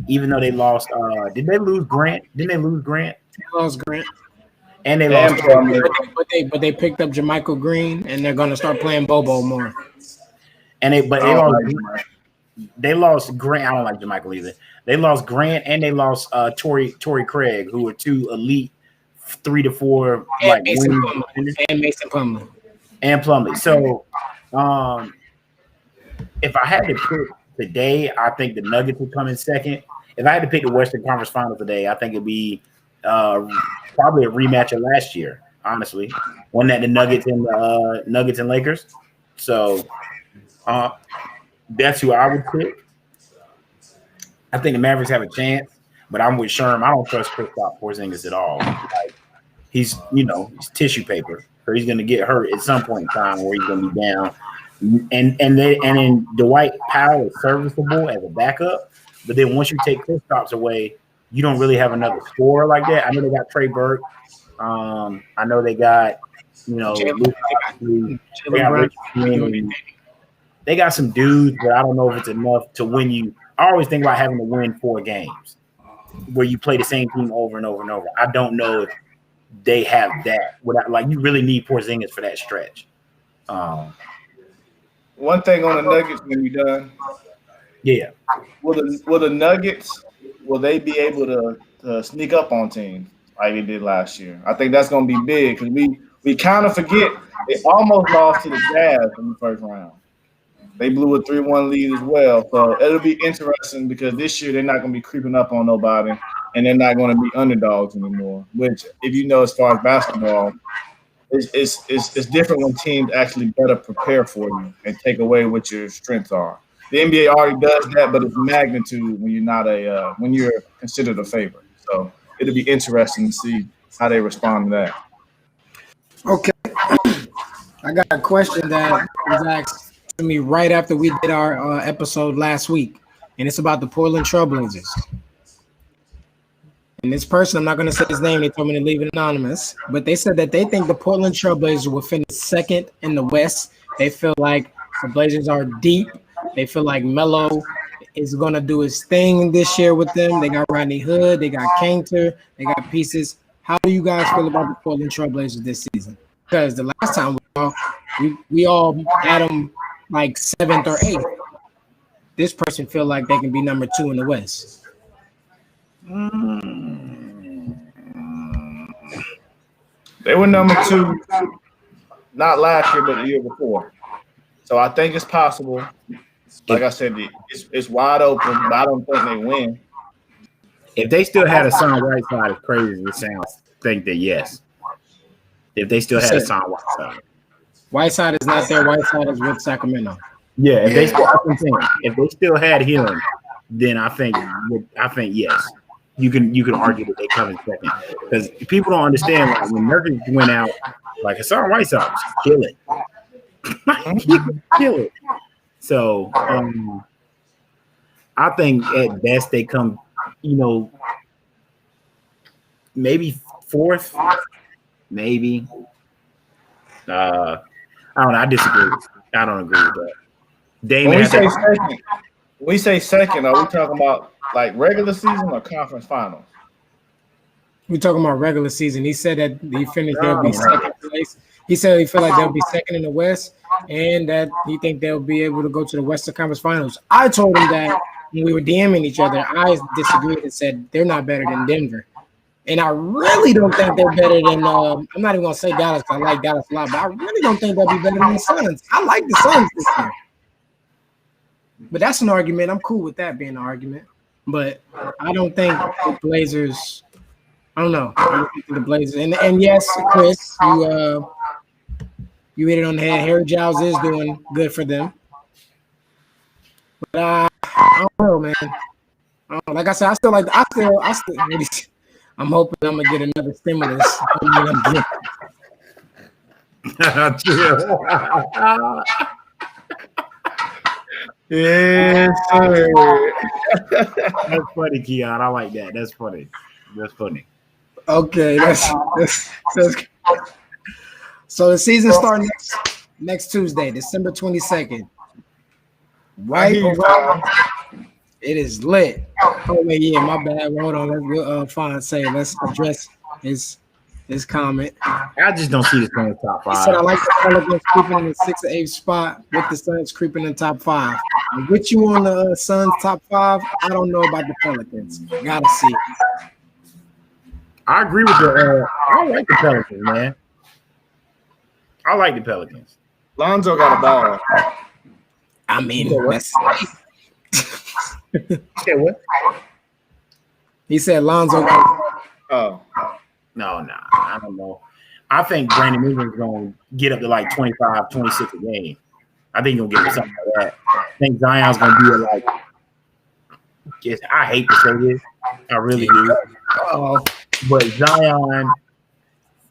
even though they lost. Did they lose Grant? Didn't they lose Grant? They lost Grant. And they lost. But they picked up JaMychal Green, and they're going to start playing Bobo more. And they lost Grant. I don't like JaMychal either. They lost Grant, and they lost Torrey Craig, who were 2 elite 3 to 4 and Mason Plumlee. And Plumlee. So, if I had to pick today, I think the Nuggets would come in second. If I had to pick the Western Conference Finals today, I think it'd be probably a rematch of last year. Honestly, one that the Nuggets and Lakers. So, that's who I would pick. I think the Mavericks have a chance, but I'm with Sherm. I don't trust Kristaps Porzingis at all. Like, he's tissue paper. Or he's going to get hurt at some point in time where he's going to be down. And then Dwight Powell is serviceable as a backup, but then once you take Kristaps away, you don't really have another scorer like that. I know they got Trey Burke. I know they got they got some dudes, but I don't know if it's enough to win you. I always think about having to win 4 games where you play the same team over and over and over. I don't know if they have that. You really need Porzingis for that stretch. One thing on the Nuggets when you're done. Yeah. Will the Nuggets be able to sneak up on teams like they did last year? I think that's going to be big because we kind of forget they almost lost to the Jazz in the first round. They blew a 3-1 lead as well. So it'll be interesting because this year they're not going to be creeping up on nobody. And they're not going to be underdogs anymore, which, if you know, as far as basketball, it's different when teams actually better prepare for you and take away what your strengths are. The NBA already does that, but it's magnitude when you're not when you're considered a favorite. So it'll be interesting to see how they respond to that. Okay. I got a question that was asked to me right after we did our episode last week, and it's about the Portland Trailblazers. And this person, I'm not going to say his name, they told me to leave it anonymous, but they said that they think the Portland Trailblazers will finish second in the West. They feel like the Blazers are deep. They feel like Melo is going to do his thing this year with them. They got Rodney Hood. They got Kanter. They got pieces. How do you guys feel about the Portland Trailblazers this season? Because the last time we all had them like 7th or 8th. This person feel like they can be number 2 in the West. They were number 2, not last year, but the year before. So I think it's possible. Like I said, it's wide open, but I don't think they win. If they still had a Hassan Whiteside, as crazy as it sounds, think that yes. If they still had a Hassan Whiteside. Whiteside is not there. Whiteside is with Sacramento. Yeah, if they still had him, then I think yes. You can argue that they come in second because people don't understand. Like when Murphy went out, like Hassan Whiteside was killing, he could kill it. So I think at best they come, maybe fourth, maybe. I don't know. I disagree. I don't agree with that. When we say second, are we talking about like regular season or conference finals? We're talking about regular season. He said that he finished they'll be second place. He said he feel like they'll be second in the West, and that he think they'll be able to go to the Western Conference Finals. I told him that when we were DMing each other, I disagreed and said they're not better than Denver. And I really don't think they're better than I'm not even gonna say Dallas because I like Dallas a lot, but I really don't think they'll be better than the Suns. I like the Suns this year. But that's an argument. I'm cool with that being an argument. But I don't think the Blazers. I don't know. I don't think the Blazers. And yes, Chris, you hit it on the head. Harry Giles is doing good for them. But I don't know, man. Like I said, I'm hoping I'm gonna get another stimulus. Yes, sir. That's funny, Keon. I like that. That's funny. Okay, that's so the season starts next Tuesday, December 22nd. Right around, it is lit. Oh wait, yeah, my bad. Hold on, let's address his comment. I just don't see the Suns top He said, five. I like the Pelicans creeping in the 6th or 8th spot with the Suns creeping in top 5. I'm with you on the Suns top 5. I don't know about the Pelicans. Gotta see it. I agree with I like the Pelicans, man. I like the Pelicans. Lonzo got a ball. I mean, that's Yeah, what? he said Lonzo. Oh, No, I don't know. I think Brandon Ingram's going to get up to like 25, 26 a game. I think he'll get something like that. I think Zion's going to be like, I hate to say this. I really do. But Zion,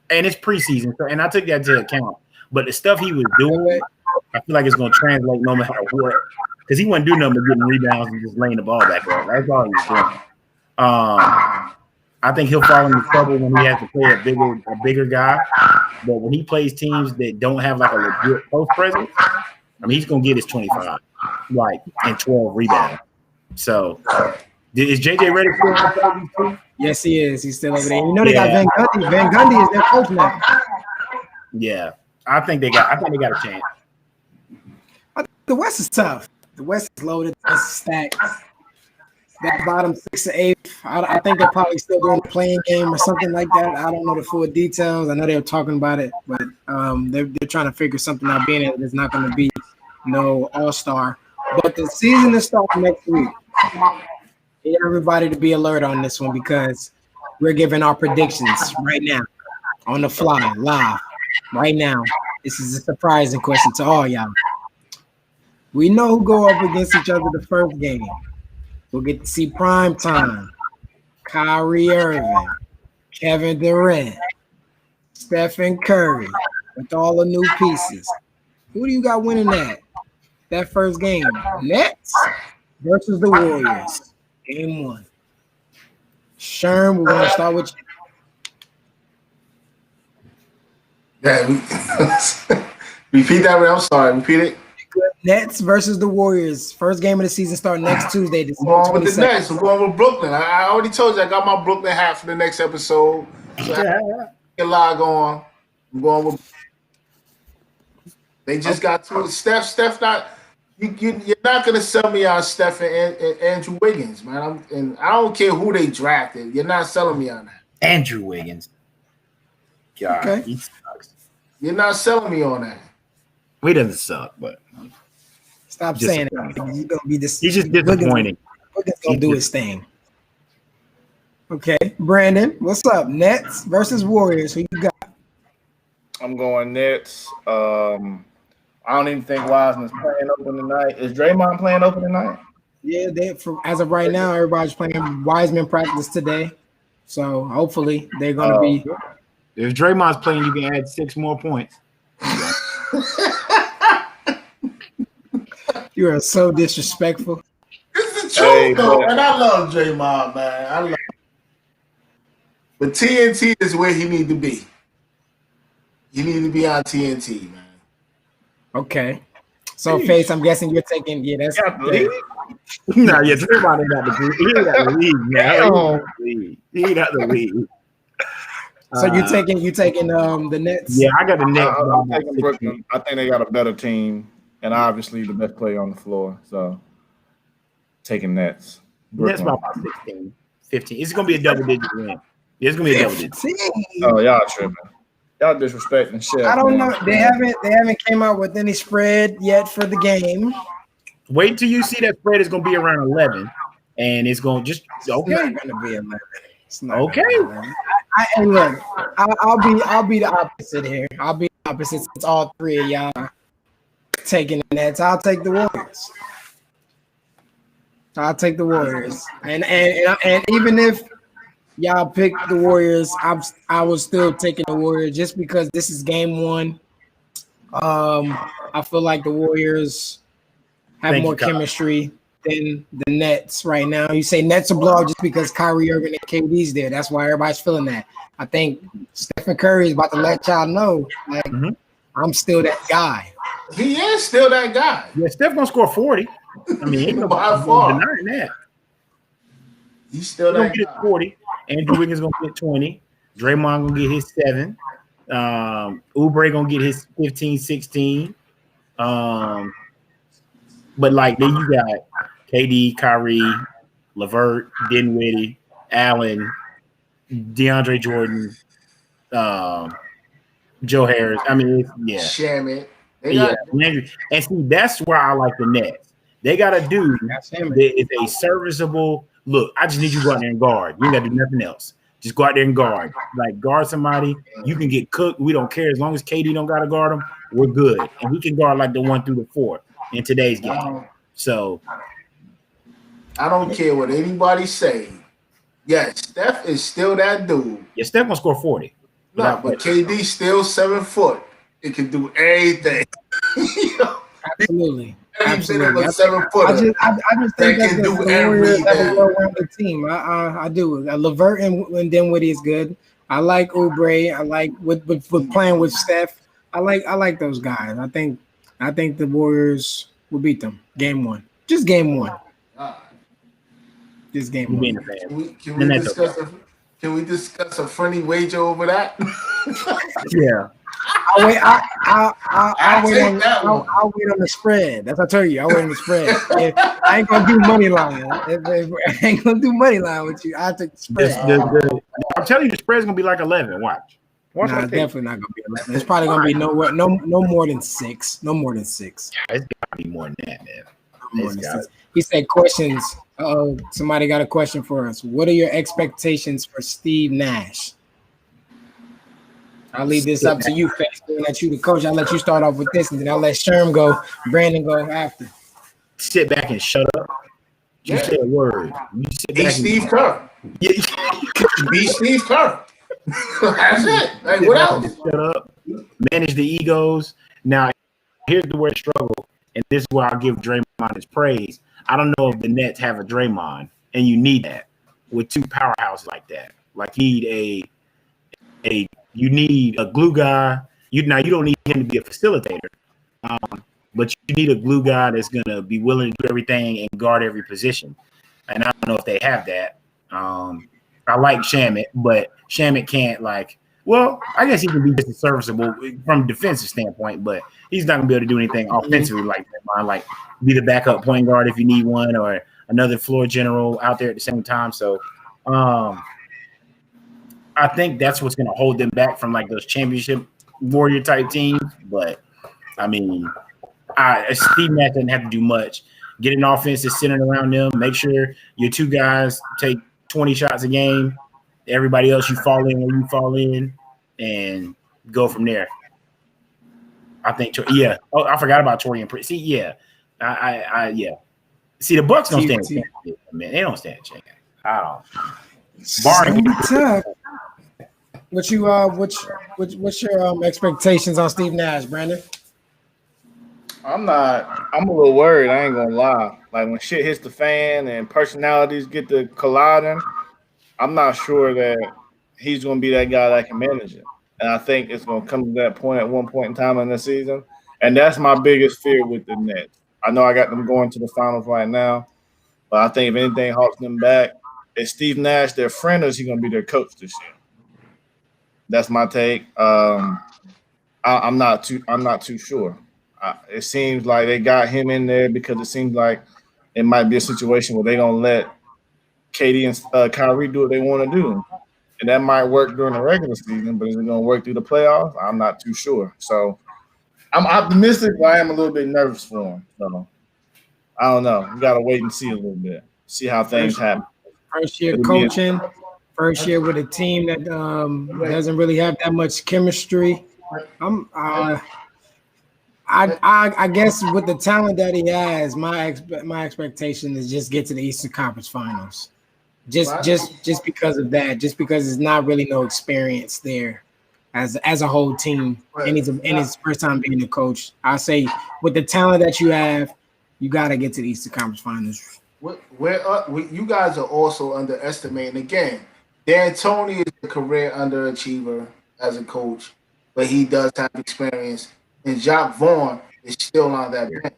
and it's preseason, and I took that into account. But the stuff he was doing, I feel like it's going to translate no matter what. Because he wouldn't do nothing but getting rebounds and just laying the ball back up. That's all he was doing. I think he'll fall into trouble when he has to play a bigger guy. But when he plays teams that don't have like a legit post presence, I mean, he's gonna get his 25, like, and 12 rebounds. So, is JJ ready for it? Yes, he is. He's still over there. You know they got Van Gundy. Van Gundy is their coach now. Yeah, I think they got a chance. The West is tough. The West is loaded. It's stacked. That bottom 6 to 8, I think they're probably still doing a playing game or something like that. I don't know the full details. I know they were talking about it, but they're trying to figure something out. Being that there's not going to be no All-Star, but the season is starting next week. I need everybody to be alert on this one because we're giving our predictions right now, on the fly, live, right now. This is a surprising question to all y'all. We know who go up against each other the first game. We'll get to see prime time. Kyrie Irving, Kevin Durant, Stephen Curry, with all the new pieces. Who do you got winning that first game? Nets versus the Warriors. Game 1. Sherm, we're going to start with you. Yeah, repeat that. I'm sorry. Repeat it. Nets versus the Warriors. First game of the season starting next Tuesday. I'm going with the Nets. I'm going with Brooklyn. I already told you I got my Brooklyn hat for the next episode. So I log on. I'm going with. They just got to Steph. Not you're not gonna sell me on Steph and Andrew Wiggins, man. I don't care who they drafted. You're not selling me on that. Andrew Wiggins. God, okay. He sucks. You're not selling me on that. He doesn't suck, but stop saying it. He's gonna be this. He's just disappointing. Wiggins gonna do his thing. Okay, Brandon, what's up? Nets versus Warriors. Who you got? I'm going Nets. I don't even think Wiseman's playing open tonight. Is Draymond playing open tonight? Yeah, as of right now, everybody's playing. Wiseman practice today, so hopefully they're gonna be. If Draymond's playing, you can add 6 more points. It's You are so disrespectful. the Hey, though, but- and I love Draymond, man. I love him. But TNT is where he need to be. He need to be on TNT, man. Okay. So, Face, I'm guessing you're taking. Yeah, that's. Got the lead? No, yeah, Draymond ain't out the league. He ain't out the league now. Damn. He ain't out the league. So you taking the Nets? Yeah, I got the Nets. I'm taking Brooklyn. I think they got a better team, and obviously the best player on the floor. So taking Nets. Nets Brooklyn. about 16, 15. It's gonna be a double digit win. It's gonna be a double digit. Oh, y'all tripping. Y'all disrespecting shit. I don't know. They haven't came out with any spread yet for the game. Wait till you see that spread is gonna be around 11, and it's gonna just It's okay. not gonna be 11. It's not Okay. gonna be 11. Hey, look, I'll be the opposite here. I'll be the opposite since all three of y'all taking the Nets. I'll take the Warriors. I'll take the Warriors, and even if y'all pick the Warriors, I was still taking the Warriors just because this is game one. I feel like the Warriors have Thank more you, Kyle. chemistry than the Nets right now. You say Nets are blowout just because Kyrie Irving and KD's there. That's why everybody's feeling that. I think Stephen Curry is about to let y'all know, like, I'm still that guy. He is still that guy. Yeah, Steph gonna score 40. I mean, ain't By nobody far. denying that. He's still He's gonna that get guy. his 40. Andrew Wiggins gonna get 20. Draymond gonna get his 7. Oubre gonna get his 15, 16. But like then you got KD, Kyrie, LeVert, Dinwiddie, Allen, DeAndre Jordan, Joe Harris. I mean, Sherman. yeah. And see, that's where I like the Nets. They got a dude that is a serviceable look. I just need you to go out there and guard. You ain't got to do nothing else. Just go out there and guard. Like guard somebody. You can get cooked. We don't care as long as KD don't got to guard him. We're good, and he can guard like the 1 through the 4 in today's game. So I don't care what anybody say. Yes, Steph is still that dude. yeah, Steph gonna score 40. No, but KD still 7 foot. It can do anything. You know? Absolutely. Every bit of Absolutely. a 7 I footer. just think That that can the do Warriors have a everything. well-rounded team. I do. LeVert and Dinwiddie is good. I like Oubre. I like with playing with Steph. I like those guys. I think the Warriors will beat them. Game one. Just game one. Just game Being one. a fan. Can we discuss a friendly wager over that? Yeah. I'll wait on the spread. That's what I tell you. I'll wait on the spread. I ain't gonna do money line. I ain't gonna do money line with you. I'll take the spread. I'm telling you, the spread's gonna be like 11. Watch. Nah, it's definitely not gonna be 11. It's probably gonna be no more than 6. No more than 6. It's gotta be more than that, man. No more than 6. He said questions. Oh, somebody got a question for us. What are your expectations for Steve Nash? I'll leave this up to you, Face. I'll let you, the coach. I'll let you start off with this, and then I'll let Sherm go, Brandon go after. Sit back and shut up. You say a word. You sit Be back Steve Kerr. Yeah. Be Steve Kerr. That's it. Like, what else? Shut up. Manage the egos. Now, here's the word struggle, and this is where I'll give Draymond his praise. I don't know if the Nets have a Draymond, and you need that with two powerhouses like that. Like you need a glue guy. You don't need him to be a facilitator, but you need a glue guy that's gonna be willing to do everything and guard every position. And I don't know if they have that. I like Shamit, but Shamit can't I guess he can be just as serviceable from a defensive standpoint, but he's not gonna be able to do anything offensively like that. Like be the backup point guard if you need one, or another floor general out there at the same time. So I think that's what's gonna hold them back from like those championship warrior type teams. But I mean, Steve Nash doesn't have to do much. Get an offense that's centered around them. Make sure your two guys take 20 shots a game. Everybody else, you fall in where you fall in, and go from there. I think, yeah. Oh, I forgot about Torian Prince. See, yeah, yeah. See, the Bucks don't stand a chance, man. They don't stand a chance. I don't. What's your expectations on Steve Nash, Brandon? I'm a little worried. I ain't gonna lie. Like when shit hits the fan and personalities get to colliding, I'm not sure that he's gonna be that guy that can manage it. And I think it's gonna come to that point at one point in time in the season. And that's my biggest fear with the Nets. I know I got them going to the finals right now, but I think if anything halts them back, is Steve Nash their friend or is he gonna be their coach this year? That's my take. I'm not too sure. It seems like they got him in there because it seems like it might be a situation where they're gonna let KD and Kyrie do what they want to do, and that might work during the regular season. But is it gonna work through the playoffs? I'm not too sure. So I'm optimistic, but I am a little bit nervous for him. So I don't know. We gotta wait and see a little bit, see how things happen. First year coaching, first year with a team that doesn't really have that much chemistry. I guess with the talent that he has, my expectation is just get to the Eastern Conference Finals. Just because of that, just because there's not really no experience there as a whole team, and his first time being a coach. I say with the talent that you have, you got to get to the Eastern Conference Finals. You guys are also underestimating again. D'Antoni is a career underachiever as a coach, but he does have experience. And Jacques Vaughn is still on that bench.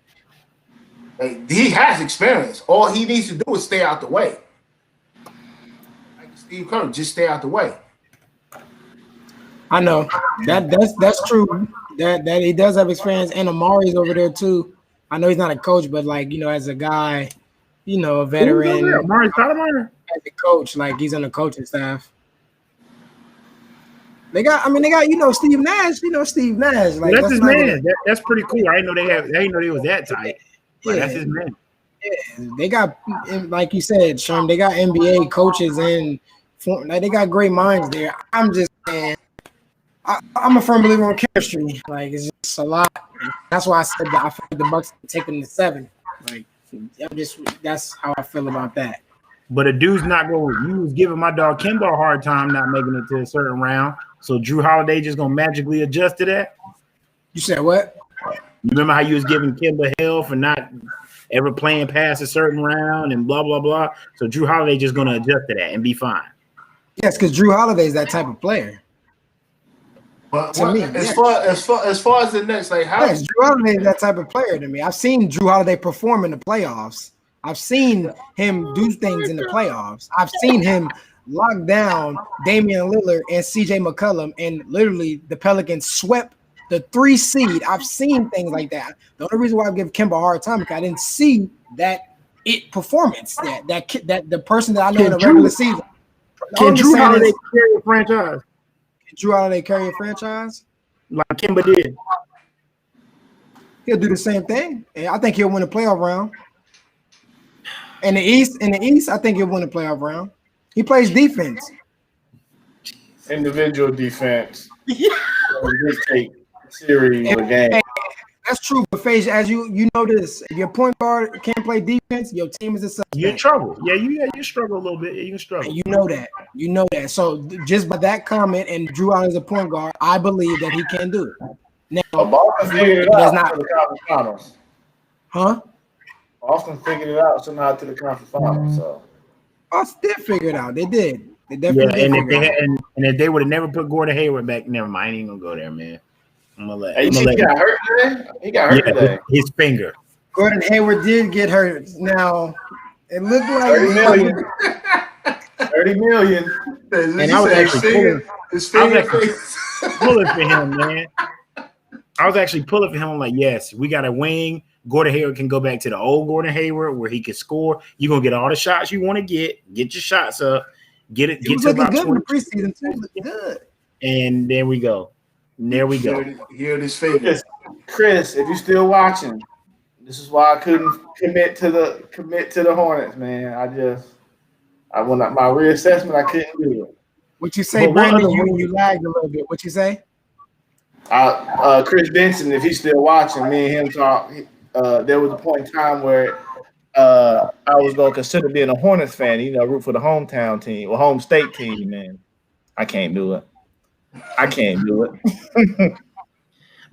Like, he has experience. All he needs to do is stay out the way. Like Steve Kerr, just stay out the way. I know that's true. That he does have experience, and Amari's over there too. I know he's not a coach, but as a guy, a veteran. Amari Stoudemire? As a coach, like he's on the coaching staff. They got Steve Nash. Steve Nash. Like that's his man. That's pretty cool. I didn't know they was that tight. But that's his man. Yeah, they got, like you said, Sherm. They got NBA coaches and they got great minds there. I'm just saying, I'm a firm believer in chemistry. Like it's just a lot. That's why I said that I feel like the Bucks can take them to 7. Like that's how I feel about that. But a dude's not going. You was giving my dog Kemba a hard time not making it to a certain round. So Jrue Holiday just gonna magically adjust to that? You said what? You remember how you was giving Kemba hell for not ever playing past a certain round and blah blah blah. So Jrue Holiday just gonna adjust to that and be fine. Yes, because Jrue Holiday is that type of player. But as far as the Nets, like how Jrue Holiday is that type of player to me. I've seen Jrue Holiday perform in the playoffs. I've seen him do things in the playoffs. I've seen him lock down Damian Lillard and CJ McCollum, and literally the Pelicans swept the 3 seed. I've seen things like that. The only reason why I give Kemba a hard time is because I didn't see that performance that the person that I know in the regular season. Can Jrue Holiday carry a franchise? Can Jrue Holiday carry a franchise? Like Kemba did. He'll do the same thing. And I think he'll win a playoff round. In the East, I think he'll win a playoff round. He plays defense. Individual defense. Just take series of game. That's true, but Faise, as you know this, if your point guard can't play defense, your team is a suspect. You're in trouble. Yeah, you struggle a little bit. You can struggle. And you know that. So just by that comment and Jrue Holiday as a point guard, I believe that he can do it. Now, Boston figured it out to the conference finals. Huh? Boston figured it out somehow to the conference finals. So Boston did figure it out. They did. They definitely did. And if they would have never put Gordon Hayward back, never mind. I ain't even gonna go there, man. He got hurt today. He got hurt today. His finger. Gordon Hayward did get hurt. Now it looked like 30 million. 30 million. And I was actually pulling for him, man. I was actually pulling for him. I'm like, yes, we got a wing. Gordon Hayward can go back to the old Gordon Hayward where he can score. You're gonna get all the shots you want to get your shots up, get to about good 20 in the preseason too. Looking good. And there we go. Hear this face. Chris, if you're still watching, this is why I couldn't commit to the Hornets, man. I went up my reassessment. I couldn't do it. What you say, Brandon? You lagged a little bit. What you say? Chris Benson, if he's still watching, me and him talk. There was a point in time where I was gonna consider being a Hornets fan. Root for the hometown team or home state team. Man, I can't do it.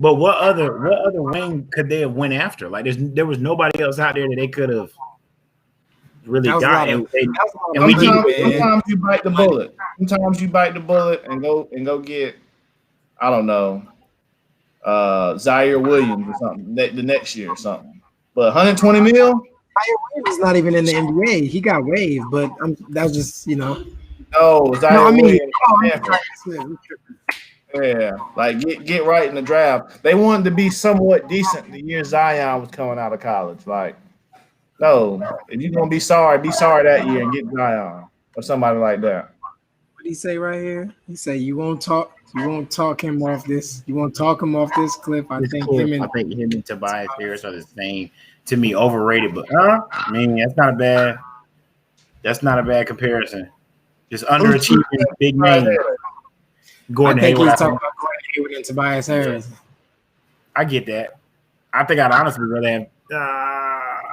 But what other wing could they have went after? Like there was nobody else out there that they could have really got. Sometimes you bite the bullet. Sometimes you bite the bullet and go get, I don't know, Zaire Williams or something the next year or something. But 120 mil. Zaire Williams is not even in the NBA. He got waived, but that was just No, Zaire Williams. Yeah, like get right in the draft. They wanted to be somewhat decent the year Zion was coming out of college. Like, no, if you're gonna be sorry that year and get Zion or somebody like that. What did he say right here? He said you won't talk him off this. You won't talk him off this clip. I think him and Tobias Harris are the same. To me, overrated, but man, that's not a bad comparison. Just underachieving big name. Gordon Hayward. He's talking about Gordon Hayward and Tobias Harris. I get that. I think I'd honestly rather have. I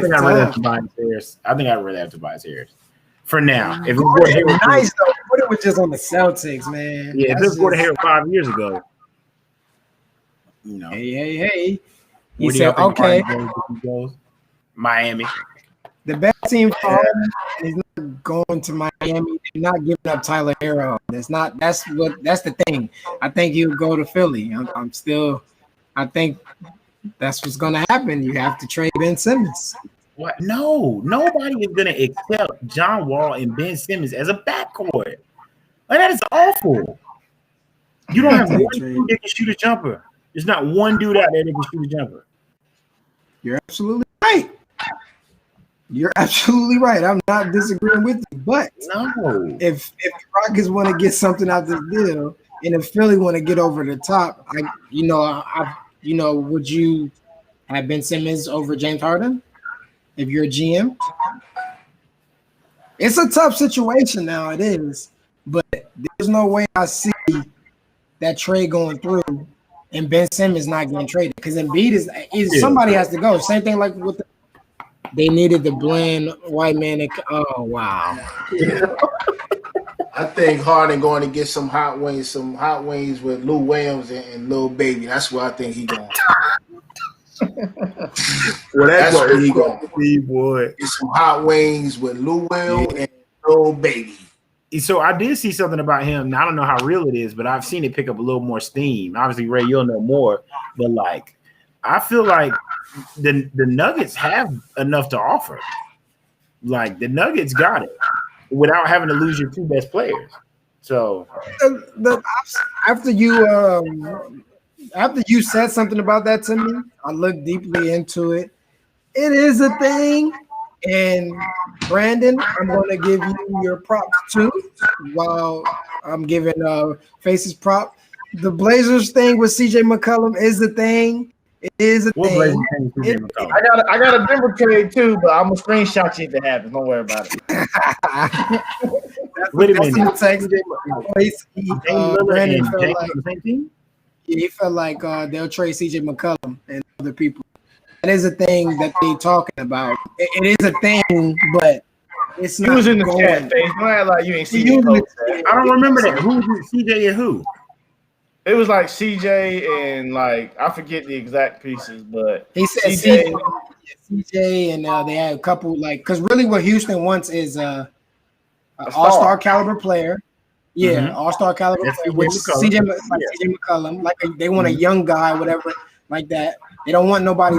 think I'd rather have Tobias Harris. I think I'd rather have Tobias Harris for now. If Gordon Hayward nice though, but it was just on the Celtics, man. Yeah, if it was Gordon Hayward 5 years ago, Hey. He said, "Okay, Miami, the best team for him is not going to Miami. They're not giving up Tyler Hero. That's the thing. I think you go to Philly. I think that's what's going to happen. You have to trade Ben Simmons. What? No, nobody is going to accept John Wall and Ben Simmons as a backcourt. Like, that is awful. You don't have one dude that can shoot a jumper. There's not one dude out there that can shoot a jumper. You're absolutely right. I'm not disagreeing with you. But if the Rockets want to get something out of this deal, and if Philly want to get over the top, would you have Ben Simmons over James Harden if you're a GM? It's a tough situation now. It is, but there's no way I see that trade going through. And Ben Simmons not getting traded because Embiid is somebody has to go. Same thing like with they needed the blend white man. Oh wow! I think Harden going to get some hot wings with Lou Williams and Lil Baby. That's where I think he going. Well, that's where he going. Boy, get some hot wings with Lou Williams and Lil Baby. So I did see something about him. Now, I don't know how real it is, but I've seen it pick up a little more steam. Obviously, Ray, you'll know more. But like, I feel like the Nuggets have enough to offer. Like the Nuggets got it without having to lose your two best players. So after you said something about that to me, I looked deeply into it. It is a thing. And Brandon, I'm going to give you your props too, while I'm giving Face's prop. The Blazers thing with CJ McCollum is a thing. It is a thing. I got a Denver trade too, but I'm gonna screenshot you if it happens. Don't worry about it. Wait a minute. Brandon felt like they'll trade CJ McCollum and other people. That is a thing that they're talking about. It is a thing, but it's not. You was in the chat, Face. Don't act like you ain't seen it. I don't remember that. Who was CJ and who? It was like CJ and like I forget the exact pieces, but he said CJ and they had a couple because really what Houston wants is an all-star caliber player. Yeah, all-star caliber player, which CJ McCollum. Like they want a young guy, whatever, like that. They don't want anybody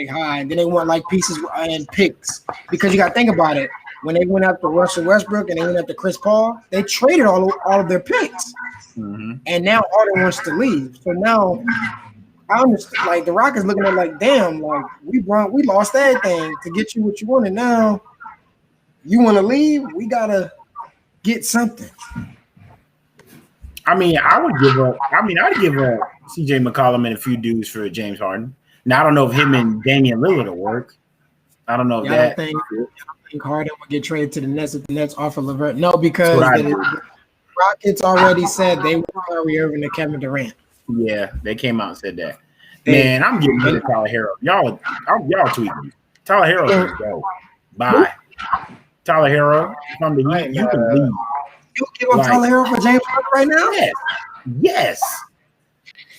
high, and then they want like pieces and picks because you got to think about it. When they went after Russell Westbrook and they went after Chris Paul, they traded all of their picks, and now Harden wants to leave. So now I understand. Like the Rockets looking at like, damn, like we lost everything to get you what you wanted. Now you want to leave? We gotta get something. I mean, I'd give up CJ McCollum and a few dudes for James Harden. Now, I don't know if him and Damian Lillard will work. I don't know if that. I don't think Harden would get traded to the Nets if the Nets offer LeVert. No, because the Rockets already said they want Kyrie Irving and Kevin Durant. Yeah, they came out and said that. Man, I'm getting rid of Tyler Hero. Y'all tweeting. Tyler Hero can go. Bye. Tyler Hero, from the you can leave. You give up Tyler Hero for James Harden right now? Yes.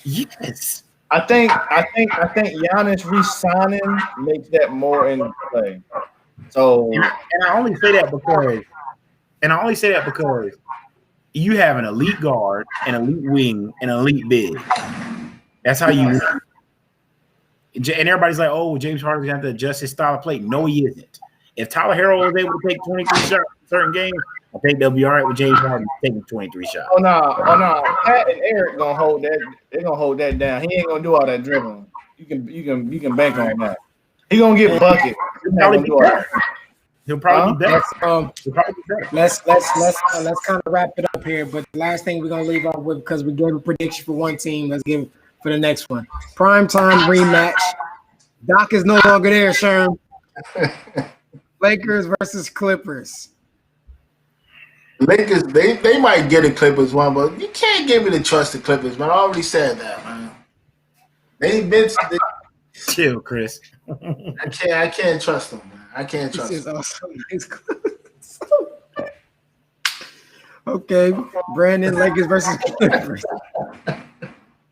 Yes. I think Giannis re-signing makes that more in play. So, And I only say that because you have an elite guard, an elite wing, and an elite big. That's how you win. And everybody's like, "Oh, James Harden's going to have to adjust his style of play." No, he isn't. If Tyler Herro was able to take 23 shots in certain games, I think they'll be all right with James Harden taking 23 shots. oh no, Pat and Eric gonna hold that. They're gonna hold that down. He ain't gonna do all that dribbling. You can bank on that. He gonna get bucket. He'll probably be better. Let's kind of wrap it up here. But the last thing we're gonna leave off with, because we gave a prediction for one team, let's give it for the next one. Primetime rematch. Doc is no longer there, Sherm. Lakers versus Clippers. Lakers, they might get the Clippers one, but you can't give me the trust the Clippers, man. I already said that, man. Chill, Chris. I can't trust them, man. I can't trust them. Okay, Brandon, Lakers versus Clippers. I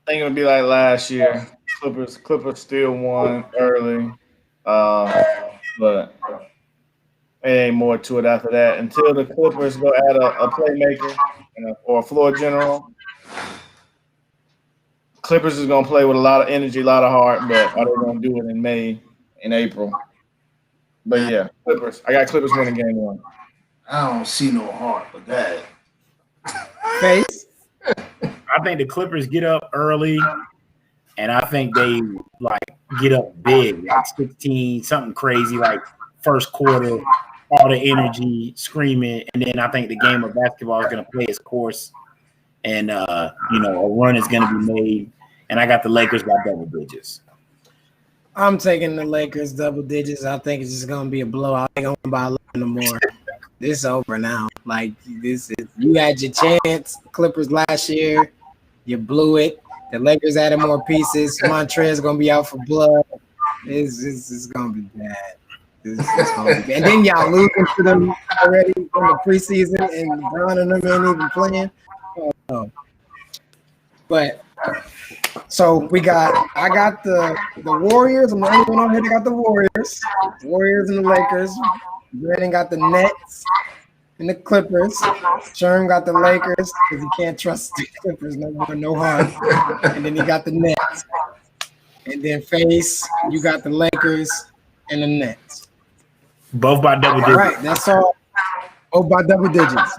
think it'll be like last year. Clippers still won early, but it ain't more to it after that. Until the Clippers go add a playmaker or a floor general, Clippers is gonna play with a lot of energy, a lot of heart, but are they gonna do it in April? But yeah, Clippers. I got Clippers winning game one. I don't see no heart with that. Faise? I think the Clippers get up early, and I think they get up big, like 16, something crazy, like first quarter, all the energy, screaming, and then I think the game of basketball is going to play its course, and a run is going to be made. And I got the Lakers by double digits. I'm taking the Lakers double digits. I think it's just going to be a blowout. I ain't going to buy 11 no more. This is over now. You had your chance. Clippers last year, you blew it. The Lakers added more pieces. Montrezl going to be out for blood. It's going to be bad. It's going to be bad. And then y'all losing to them already in the preseason, and LeBron and them ain't even playing. But so I got the Warriors. I'm the only one on here that got the Warriors and the Lakers. Brandon got the Nets and the Clippers. Sherm got the Lakers because he can't trust the Clippers no more, no harm. And then he got the Nets. And then Faise, you got the Lakers and the Nets. Both by double digits. All right, that's all. Both by double digits.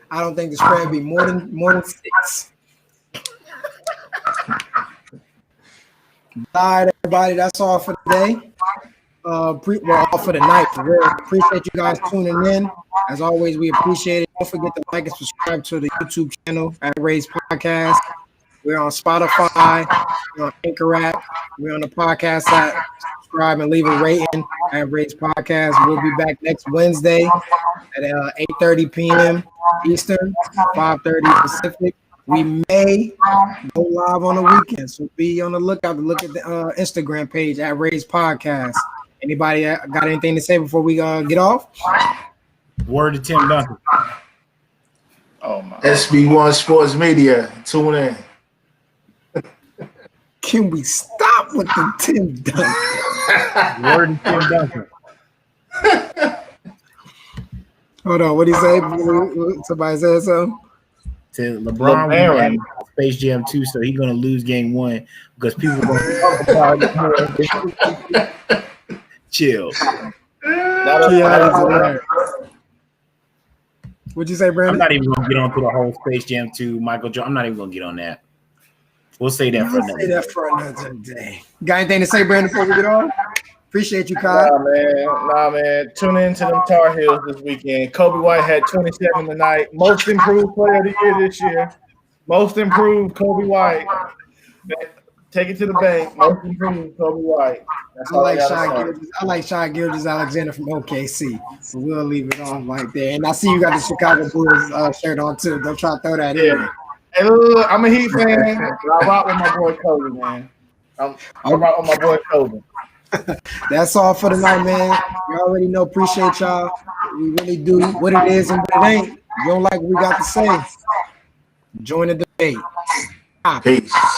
I don't think the spread will be more than 6. All right, everybody. That's all for today. All for the night. We appreciate you guys tuning in. As always, we appreciate it. Don't forget to like and subscribe to the YouTube channel at Ray's Podcast. We're on Spotify. We're on Anchor app. We're on the podcast app. Subscribe and leave a rating at Ray's Podcast. We'll be back next Wednesday at 8:30 p.m. Eastern, 5:30 Pacific. We may go live on the weekend, so be on the lookout to look at the Instagram page at Ray's Podcast. Anybody got anything to say before we get off? Word to Tim Duncan. Oh my! SB1 Sports Media. Tune in. Can we stop with the Tim Duncan? Word to Tim Duncan. Hold on, what did he say? Somebody said something? To LeBron Space Jam 2, so he's gonna lose game 1 because people are gonna talk about it more. Chill. What'd you say, Brandon? I'm not even gonna get onto the whole Space Jam 2, Michael Jordan. I'm not even gonna get on that. We'll say that for another day. Got anything to say, Brandon, before we get on? Appreciate you, Kyle. Nah, man. Tune in to them Tar Heels this weekend. Kobe White had 27 tonight. Most improved player of the year this year. Most improved Kobe White. Take it to the bank. Most improved Kobe White. That's all I like Shai Gilgeous-Alexander from OKC. So we'll leave it on right there. And I see you got the Chicago Bulls shirt on too. Don't try to throw that in. Hey, look, I'm a Heat fan. I rock with my boy Kobe, man. I rock with my boy Kobe. That's all for tonight, man. You already know. Appreciate y'all. We really do what it is and what it ain't. You don't like what we got to say. Join the 8. Peace.